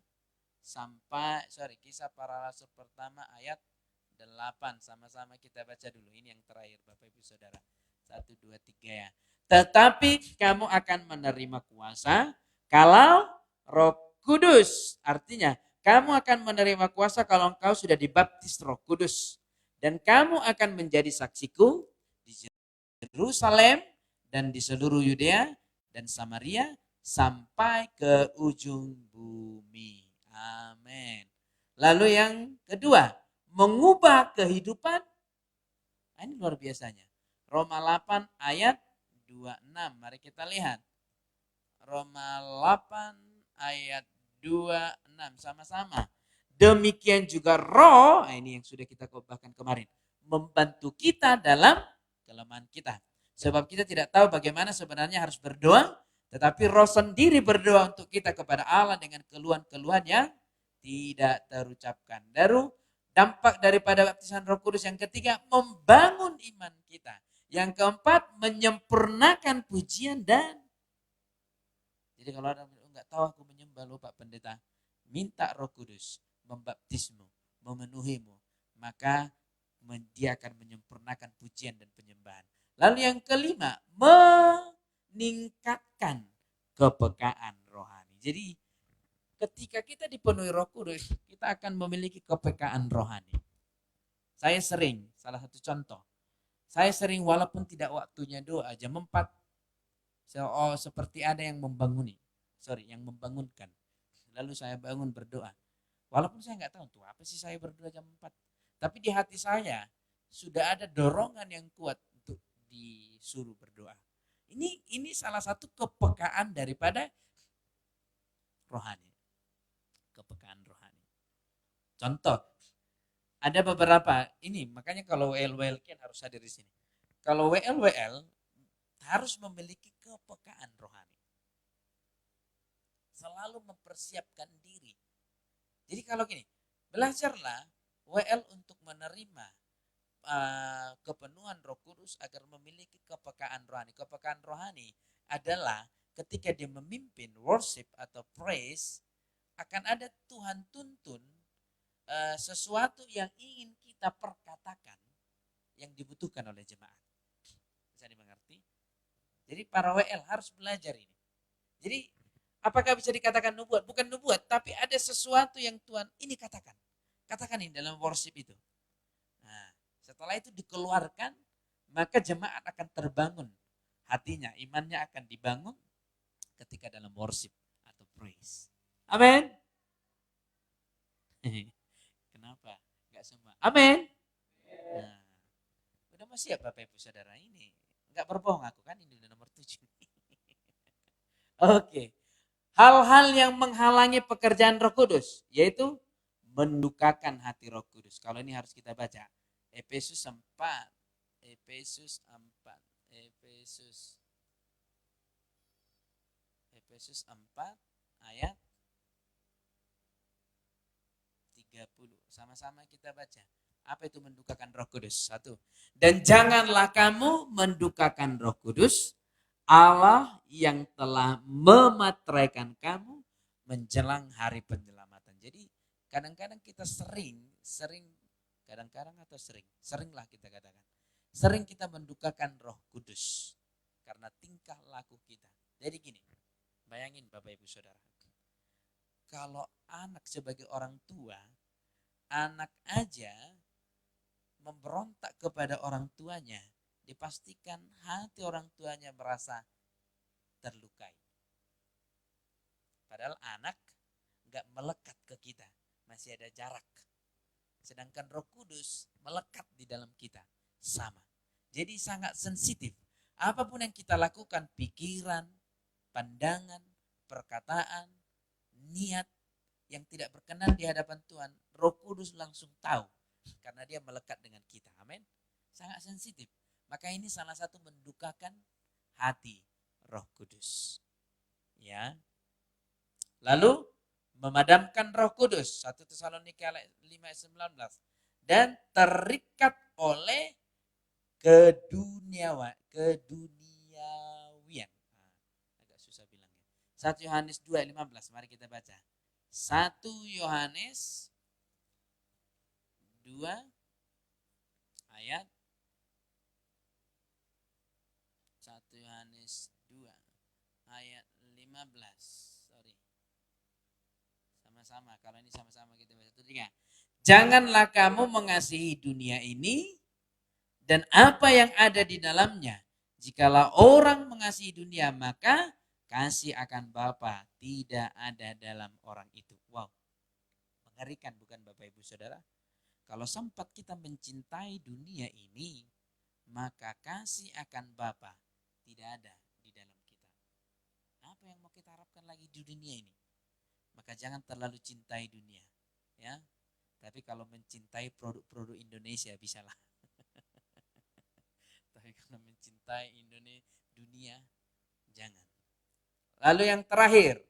Kisah Para Rasul pertama ayat 8. Sama-sama kita baca dulu. Ini yang terakhir Bapak Ibu Saudara. 1, 2, 3 ya. Tetapi kamu akan menerima kuasa kalau Roh Kudus. Artinya kamu akan menerima kuasa kalau engkau sudah dibaptis Roh Kudus. Dan kamu akan menjadi saksiku di Yerusalem dan di seluruh Yudea dan Samaria sampai ke ujung bumi. Amin. Lalu yang kedua, mengubah kehidupan. Ini luar biasanya. Roma 8 ayat 26. Mari kita lihat. Roma 8 ayat 26 sama-sama. Demikian juga Roh, ini yang sudah kita khotbahkan kemarin, membantu kita dalam kelemahan kita. Sebab kita tidak tahu bagaimana sebenarnya harus berdoa, tetapi Roh sendiri berdoa untuk kita kepada Allah dengan keluhan-keluhan yang tidak terucapkan. Lalu dampak daripada baptisan Roh Kudus yang ketiga, membangun iman kita. Yang keempat, menyempurnakan pujian dan. Jadi kalau ada enggak tahu aku menyembah lo Pak Pendeta, minta Roh Kudus membaptismu, memenuhimu, maka dia akan menyempurnakan pujian dan penyembahan. Lalu yang kelima, meningkatkan kepekaan rohani. Jadi ketika kita dipenuhi Roh Kudus, kita akan memiliki kepekaan rohani. Saya sering, salah satu contoh, saya sering walaupun tidak waktunya doa, jam 4, seperti ada yang membangunkan. Lalu saya bangun berdoa. Walaupun saya nggak tahu tuh apa sih saya berdoa jam 4. Tapi di hati saya sudah ada dorongan yang kuat untuk disuruh berdoa. Ini salah satu kepekaan daripada rohani. Kepekaan rohani. Contoh, ada beberapa ini, makanya kalau WL kan harus hadir di sini. Kalau WL harus memiliki kepekaan rohani. Selalu mempersiapkan diri. Jadi kalau gini, belajarlah WL untuk menerima kepenuhan Roh Kudus agar memiliki kepekaan rohani. Kepekaan rohani adalah ketika dia memimpin worship atau praise, akan ada Tuhan tuntun sesuatu yang ingin kita perkatakan yang dibutuhkan oleh jemaat. Bisa dimengerti? Jadi para WL harus belajar ini. Jadi apakah bisa dikatakan nubuat? Bukan nubuat, tapi ada sesuatu yang Tuhan ini katakan. Katakan ini dalam worship itu. Nah, setelah itu dikeluarkan, maka jemaat akan terbangun. Hatinya, imannya akan dibangun ketika dalam worship atau praise. Amin. Kenapa? Enggak semua. Amin. Nah, udah mau siap Bapak Ibu Saudara ini. Enggak berbohong aku kan, ini udah nomor 7. Oke. Hal-hal yang menghalangi pekerjaan Roh Kudus, yaitu mendukakan hati Roh Kudus. Kalau ini harus kita baca. Efesus 4 ayat 30. Sama-sama kita baca. Apa itu mendukakan Roh Kudus? 1. Dan janganlah kamu mendukakan Roh Kudus, Allah yang telah memateraikan kamu menjelang hari penyelamatan. Jadi kadang-kadang kita seringlah kita katakan, sering kita mendukakan Roh Kudus karena tingkah laku kita. Jadi gini, bayangin Bapak Ibu Saudara, kalau anak sebagai orang tua, anak aja memberontak kepada orang tuanya, dipastikan hati orang tuanya merasa terlukai. Padahal anak gak melekat ke kita, masih ada jarak. Sedangkan Roh Kudus melekat di dalam kita, sama. Jadi sangat sensitif. Apapun yang kita lakukan, pikiran, pandangan, perkataan, niat yang tidak berkenan di hadapan Tuhan, Roh Kudus langsung tahu. Karena dia melekat dengan kita. Amin. Sangat sensitif. Maka ini salah satu mendukakan hati Roh Kudus. Ya. Lalu memadamkan Roh Kudus. 1 Tesalonika 5:19. Dan terikat oleh keduniawian. Agak susah bilangnya. 1 Yohanes 2:15. Mari kita baca. 1 Yohanes 2 ayat 1 Yohanes 2 ayat 15. Sorry. Sama-sama, kalau ini sama-sama kita baca. 3. Janganlah kamu mengasihi dunia ini dan apa yang ada di dalamnya. Jikalau orang mengasihi dunia, maka kasih akan Bapa tidak ada dalam orang itu. Wow. Mengerikan bukan Bapak Ibu Saudara? Kalau sempat kita mencintai dunia ini, maka kasih akan Bapa tidak ada di dalam kita. Apa yang mau kita harapkan lagi di dunia ini? Maka jangan terlalu cintai dunia, ya. Tapi kalau mencintai produk-produk Indonesia bisalah. Tapi kalau mencintai dunia, jangan. Lalu yang terakhir,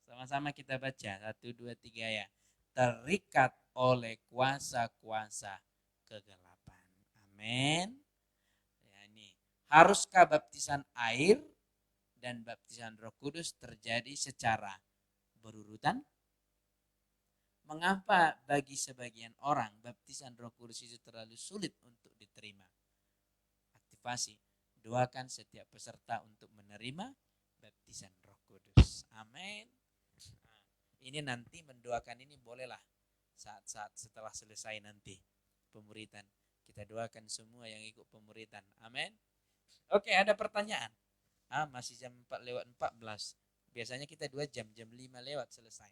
sama-sama kita baca 1, 2, 3 ya. Terikat oleh kuasa-kuasa kegelapan. Amin. Ya, ini. Haruskah baptisan air dan baptisan Roh Kudus terjadi secara berurutan? Mengapa bagi sebagian orang baptisan Roh Kudus itu terlalu sulit untuk diterima? Aktivasi. Doakan setiap peserta untuk menerima baptisan Roh Kudus. Amin. Ini nanti mendoakan ini bolehlah saat-saat setelah selesai nanti pemuritan. Kita doakan semua yang ikut pemuritan. Amin. Oke, ada pertanyaan. Masih jam 4:14. Biasanya kita 2 jam, jam 5 lewat selesai.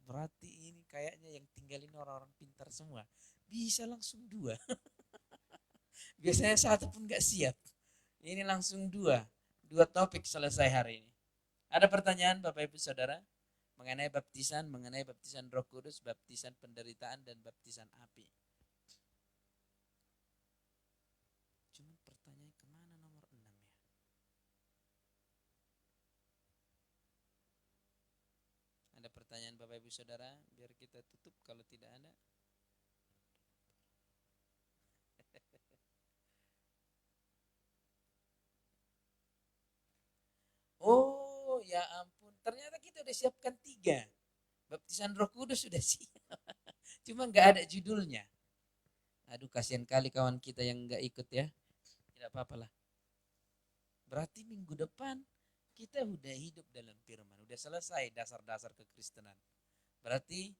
Berarti ini kayaknya yang tinggalin orang-orang pintar semua. Bisa langsung 2. Biasanya 1 pun gak siap. Ini langsung 2 topik selesai hari ini. Ada pertanyaan Bapak Ibu Saudara mengenai baptisan Roh Kudus, baptisan penderitaan dan baptisan api. Cuma pertanyaan kemana nomor pertanyaan Bapak Ibu Saudara? Biar kita tutup kalau tidak ada. Oh ya ampun, ternyata kita udah siapkan 3. Baptisan Roh Kudus sudah siap. Cuma nggak ada judulnya. Aduh kasihan kali kawan kita yang nggak ikut ya. Tidak apa-apa lah. Berarti minggu depan kita udah hidup dalam firman. Udah selesai dasar-dasar kekristenan. Berarti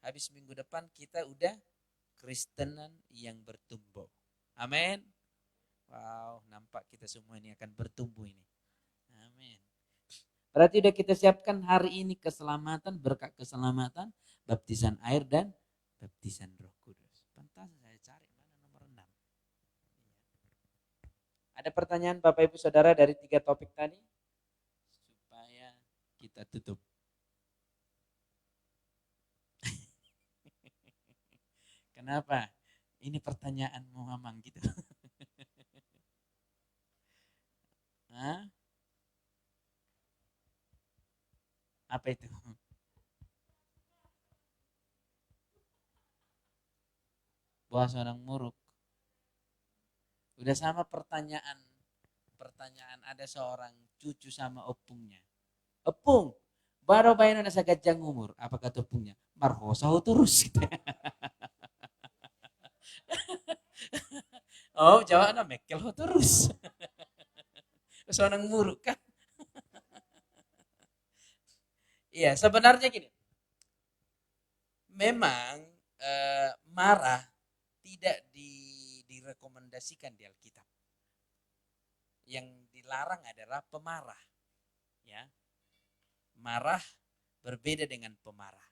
habis minggu depan kita udah Kristenan yang bertumbuh. Amin. Wow, nampak kita semua ini akan bertumbuh ini. Amin. Berarti udah kita siapkan hari ini keselamatan, berkat keselamatan, baptisan air dan baptisan Roh Kudus. Pantas saya cari mana nomor 6. Ada pertanyaan Bapak Ibu Saudara dari 3 topik tadi? Supaya kita tutup. Kenapa? Ini pertanyaanmu Mamang gitu. Hah? Apa itu? Buah seorang muruk. Udah sama pertanyaan ada seorang cucu sama opungnya. Opung, baru bayan na sa gadyang umur. Apa kata opungnya? Marhosa ho terus. Oh, jawab na mekel ho terus. Seorang muruk kan? Iya, sebenarnya gini. Memang marah tidak direkomendasikan di Alkitab. Yang dilarang adalah pemarah. Ya. Marah berbeda dengan pemarah.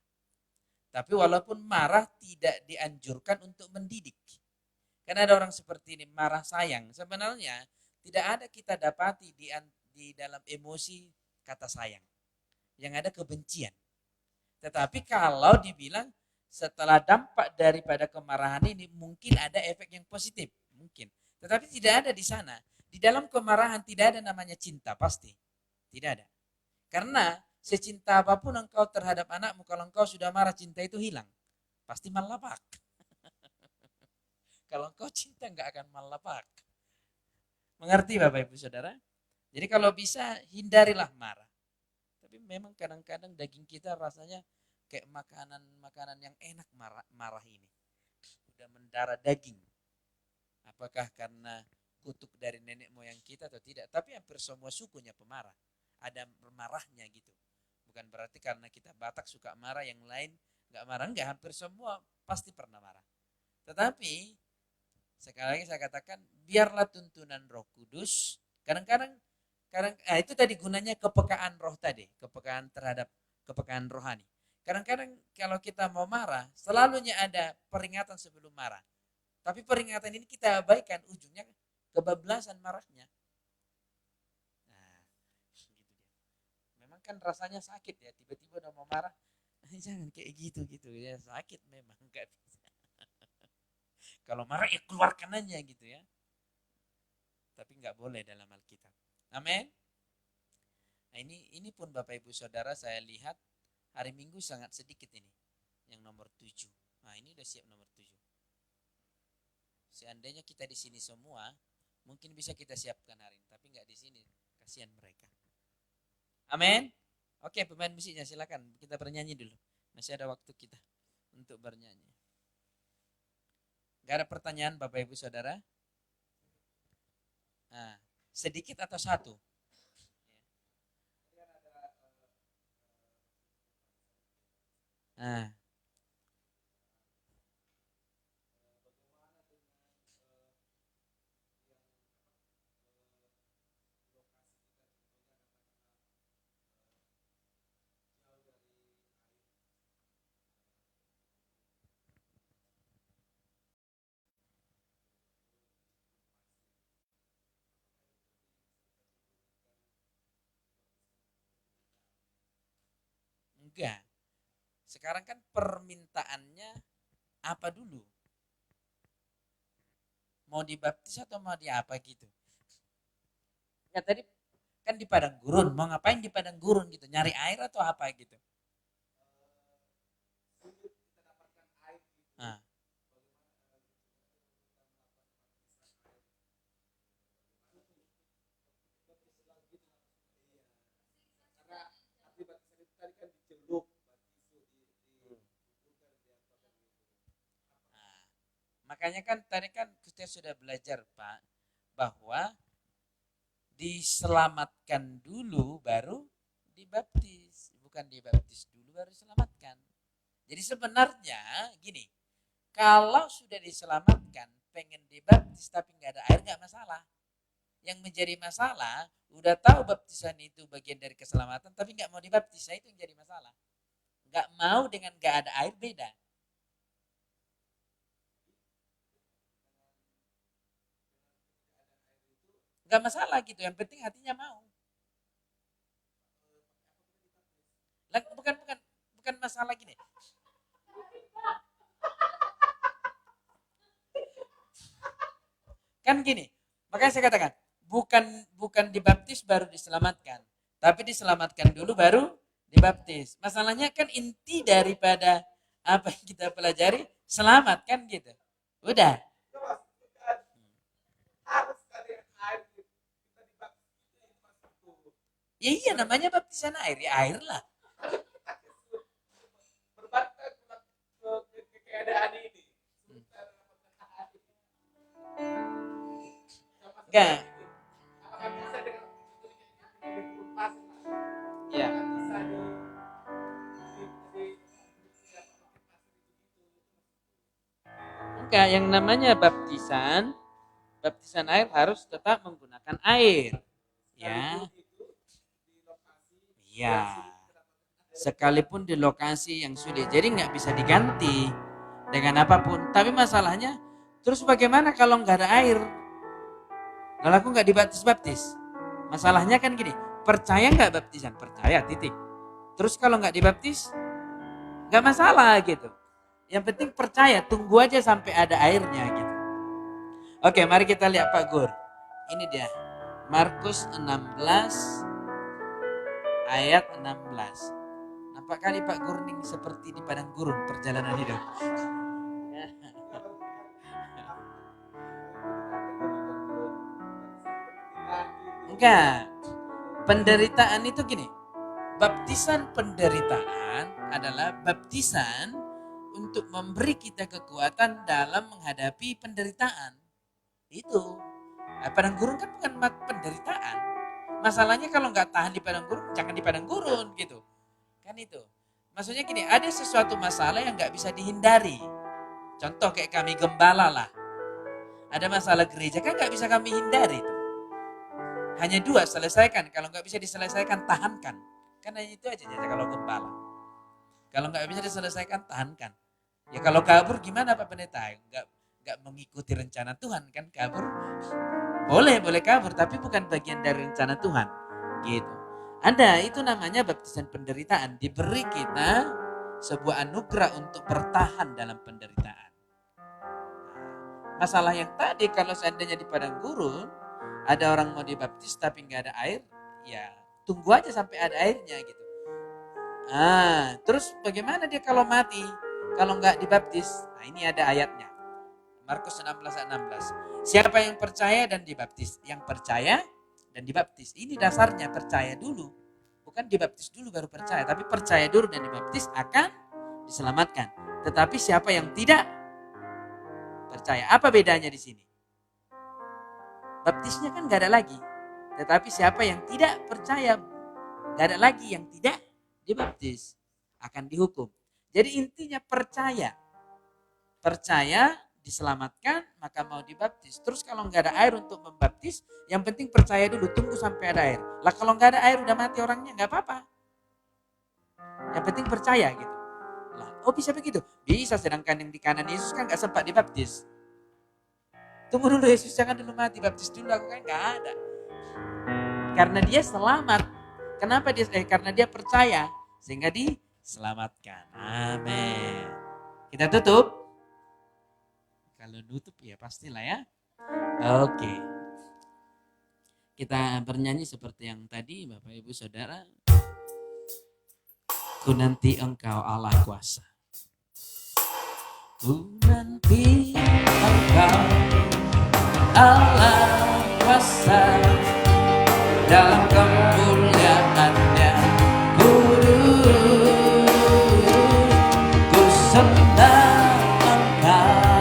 Tapi walaupun marah tidak dianjurkan untuk mendidik. Karena ada orang seperti ini marah sayang. Sebenarnya tidak ada kita dapati di dalam emosi kata sayang. Yang ada kebencian. Tetapi kalau dibilang setelah dampak daripada kemarahan ini mungkin ada efek yang positif. Mungkin. Tetapi tidak ada di sana. Di dalam kemarahan tidak ada namanya cinta. Pasti. Tidak ada. Karena secinta apapun engkau terhadap anakmu, kalau engkau sudah marah, cinta itu hilang. Pasti malapak. Kalau engkau cinta nggak akan malapak. Mengerti Bapak Ibu Saudara? Jadi kalau bisa hindarilah marah. Tapi memang kadang-kadang daging kita rasanya kayak makanan yang enak marah ini. Sudah mendarah daging. Apakah karena kutuk dari nenek moyang kita atau tidak? Tapi hampir semua sukunya pemarah. Ada marahnya gitu. Bukan berarti karena kita Batak suka marah, yang lain nggak marah. Enggak, hampir semua pasti pernah marah. Tetapi sekali lagi saya katakan, biarlah tuntunan Roh Kudus. Kadang-kadang itu tadi gunanya kepekaan roh tadi, kepekaan rohani. Kadang-kadang kalau kita mau marah, selalunya ada peringatan sebelum marah. Tapi peringatan ini kita abaikan, ujungnya kebablasan marahnya. Nah, gitu dia. Memang kan rasanya sakit ya, tiba-tiba udah mau marah, jangan kayak gitu ya, sakit memang, nggak bisa. Kalau marah ya keluarkan aja gitu ya. Tapi nggak boleh dalam Alkitab. Amin. Nah ini pun Bapak Ibu Saudara saya lihat hari Minggu sangat sedikit ini. Yang nomor 7. Nah ini udah siap nomor 7. Seandainya kita di sini semua, mungkin bisa kita siapkan hari ini. Tapi nggak di sini, kasihan mereka. Amin. Oke, pemain musiknya silakan kita bernyanyi dulu. Masih ada waktu kita untuk bernyanyi. Gak ada pertanyaan Bapak Ibu Saudara? Nah, sedikit atau satu? Nah, enggak. Sekarang kan permintaannya apa dulu? Mau dibaptis atau mau di apa gitu? Ya tadi kan di padang gurun, mau ngapain di padang gurun gitu? Nyari air atau apa gitu? Makanya kan tadi kan kita sudah belajar Pak, bahwa diselamatkan dulu baru dibaptis. Bukan dibaptis dulu baru diselamatkan. Jadi sebenarnya gini, kalau sudah diselamatkan pengen dibaptis tapi nggak ada air nggak masalah. Yang menjadi masalah, udah tahu baptisan itu bagian dari keselamatan tapi nggak mau dibaptis, itu yang jadi masalah. Nggak mau dengan nggak ada air beda. Nggak masalah gitu, yang penting hatinya mau. Bukan masalah gini. Kan gini, makanya saya katakan bukan dibaptis baru diselamatkan, tapi diselamatkan dulu baru dibaptis. Masalahnya kan inti daripada apa yang kita pelajari selamat kan gitu. Udah. Ya iya namanya baptisan air, ya air lah. Enggak. Ya. Enggak, yang namanya baptisan air harus tetap menggunakan air. Ya. Iya. Sekalipun di lokasi yang sulit. Jadi nggak bisa diganti dengan apapun. Tapi masalahnya, terus bagaimana kalau nggak ada air? Lalu aku nggak dibaptis-baptis. Masalahnya kan gini, percaya nggak baptisan? Percaya, titik. Terus kalau nggak dibaptis, nggak masalah gitu. Yang penting percaya, tunggu aja sampai ada airnya gitu. Oke, mari kita lihat Pak Gur. Ini dia, Markus 16 ayat 16. Nampak kali Pak Gurning seperti di padang gurun perjalanan hidup. Enggak. Penderitaan itu gini. Baptisan penderitaan adalah baptisan untuk memberi kita kekuatan dalam menghadapi penderitaan. Itu. Padang gurun kan bukan penderitaan. Masalahnya kalau nggak tahan di padang gurun, jangan di padang gurun gitu. Kan itu. Maksudnya gini, ada sesuatu masalah yang nggak bisa dihindari. Contoh kayak kami gembala lah. Ada masalah gereja kan nggak bisa kami hindari. Hanya dua, selesaikan. Kalau nggak bisa diselesaikan, tahankan. Kan hanya itu aja kalau gembala. Kalau nggak bisa diselesaikan, tahankan. Ya kalau kabur gimana Pak Pendeta? Nggak mengikuti rencana Tuhan kan kabur. Boleh kabur, tapi bukan bagian dari rencana Tuhan. Gitu. Ada, itu namanya baptisan penderitaan. Diberi kita sebuah anugerah untuk bertahan dalam penderitaan. Masalah yang tadi kalau seandainya di padang gurun, ada orang mau dibaptis tapi nggak ada air, ya tunggu aja sampai ada airnya gitu. Terus bagaimana dia kalau mati, kalau nggak dibaptis? Nah ini ada ayatnya. Markus 16 ayat 16. Siapa yang percaya dan dibaptis? Yang percaya dan dibaptis. Ini dasarnya percaya dulu. Bukan dibaptis dulu baru percaya, tapi percaya dulu dan dibaptis akan diselamatkan. Tetapi siapa yang tidak percaya, apa bedanya di sini? Baptisnya kan gak ada lagi. Tetapi siapa yang tidak percaya, gak ada lagi yang tidak dibaptis, akan dihukum. Jadi intinya percaya. Percaya, diselamatkan, maka mau dibaptis. Terus kalau gak ada air untuk membaptis, yang penting percaya dulu, tunggu sampai ada air. Lah kalau gak ada air udah mati orangnya, gak apa-apa. Yang penting percaya gitu. Lah, oh bisa begitu? Bisa, sedangkan yang di kanan Yesus kan gak sempat dibaptis. Tunggu dulu Yesus, jangan dulu mati, baptis dulu, aku kan gak ada. Karena dia selamat. Kenapa dia? Karena dia percaya, sehingga diselamatkan. Amin. Kita tutup. Kalau nutup ya pastilah ya. Oke. Kita bernyanyi seperti yang tadi Bapak Ibu Saudara. Ku nanti Engkau Allah kuasa. Ku nanti Engkau Allah kuasa dalam kemuliaan-Nya kudus. Ku sembah Engkau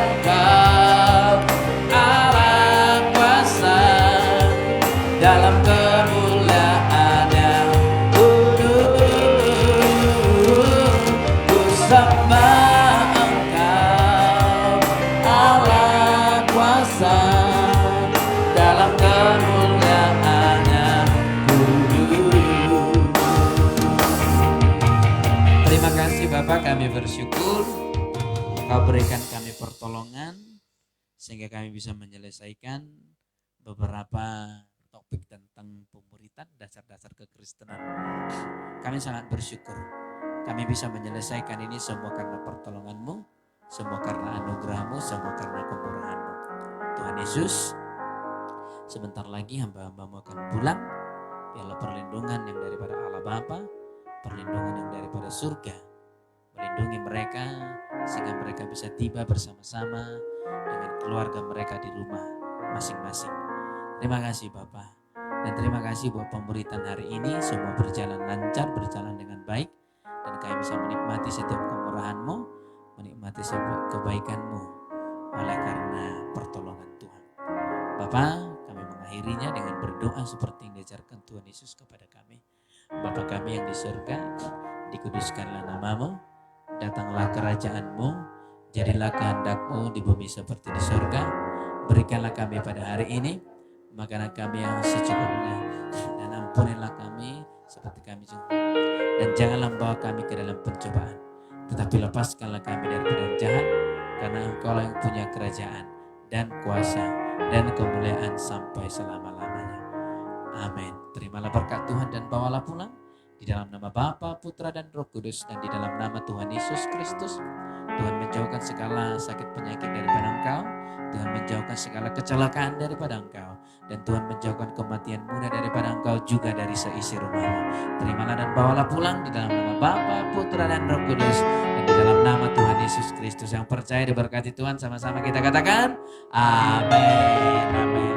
Engkau Allah kuasa dalam kemuliaan-Nya. Ku sembah Engkau Allah kuasa dalam kemuliaan-Nya. Terima kasih Bapak, kami bersyukur Engkau berikan kami pertolongan sehingga kami bisa menyelesaikan beberapa topik tentang pemuritan, dasar-dasar kekristenan. Kami sangat bersyukur kami bisa menyelesaikan ini semua karena pertolongan-Mu, semua karena anugerah-Mu, semua karena kemurahan-Mu. Tuhan Yesus, sebentar lagi hamba-hamba-Mu akan pulang. Biarlah perlindungan yang daripada Allah Bapa, perlindungan yang daripada surga melindungi mereka sehingga mereka bisa tiba bersama-sama dengan keluarga mereka di rumah masing-masing. Terima kasih Bapak, dan terima kasih buat pemberitaan hari ini semua berjalan lancar, berjalan dengan baik, dan kami bisa menikmati setiap kemurahan-Mu, menikmati setiap kebaikan-Mu oleh karena pertolongan Tuhan. Bapak, kami mengakhirinya dengan berdoa seperti yang diajarkan Tuhan Yesus kepada kami. Bapa kami yang di surga, dikuduskanlah nama-Mu, datanglah kerajaan-Mu, jadilah kehendak-Mu di bumi seperti di surga. Berikanlah kami pada hari ini makanan kami yang secukupnya, dan ampunilah kami seperti kami juga. Dan janganlah membawa kami ke dalam pencobaan, tetapi lepaskanlah kami daripada yang jahat, karena Engkau yang punya kerajaan dan kuasa dan kemuliaan sampai selama-lamanya. Amin. Terimalah berkat Tuhan dan bawalah pulang. Di dalam nama Bapa, Putra dan Roh Kudus, dan di dalam nama Tuhan Yesus Kristus. Tuhan menjauhkan segala sakit penyakit daripada engkau. Tuhan menjauhkan segala kecelakaan daripada engkau. Dan Tuhan menjauhkan kematian muda daripada engkau juga dari seisi rumahmu. Terimalah dan bawalah pulang di dalam nama Bapa, Putra dan Roh Kudus. Dan di dalam nama Tuhan Yesus Kristus. Yang percaya diberkati Tuhan, sama-sama kita katakan amin. Amin.